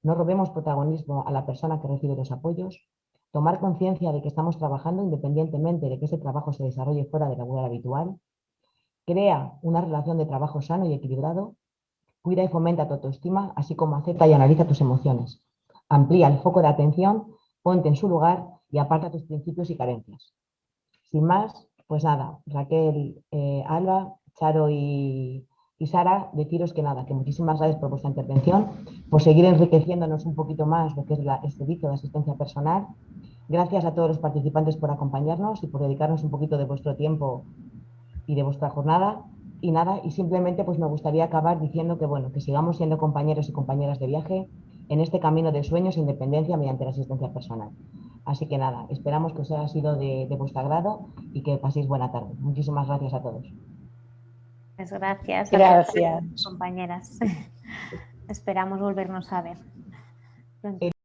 No robemos protagonismo a la persona que recibe los apoyos. Tomar conciencia de que estamos trabajando independientemente de que ese trabajo se desarrolle fuera del laboral habitual. Crea una relación de trabajo sano y equilibrado. Cuida y fomenta tu autoestima, así como acepta y analiza tus emociones. Amplía el foco de atención, ponte en su lugar y aparta tus principios y carencias. Sin más, pues nada, Raquel, Alba, Charo y Sara, deciros que nada, que muchísimas gracias por vuestra intervención, por seguir enriqueciéndonos un poquito más lo que es el servicio de asistencia personal. Gracias a todos los participantes por acompañarnos y por dedicarnos un poquito de vuestro tiempo y de vuestra jornada. Y nada, y simplemente pues me gustaría acabar diciendo que bueno, que sigamos siendo compañeros y compañeras de viaje en este camino de sueños e independencia mediante la asistencia personal. Así que nada, esperamos que os haya sido de vuestro agrado y que paséis buena tarde. Muchísimas gracias a todos. Pues gracias. Gracias. Compañeras. Esperamos volvernos a ver pronto.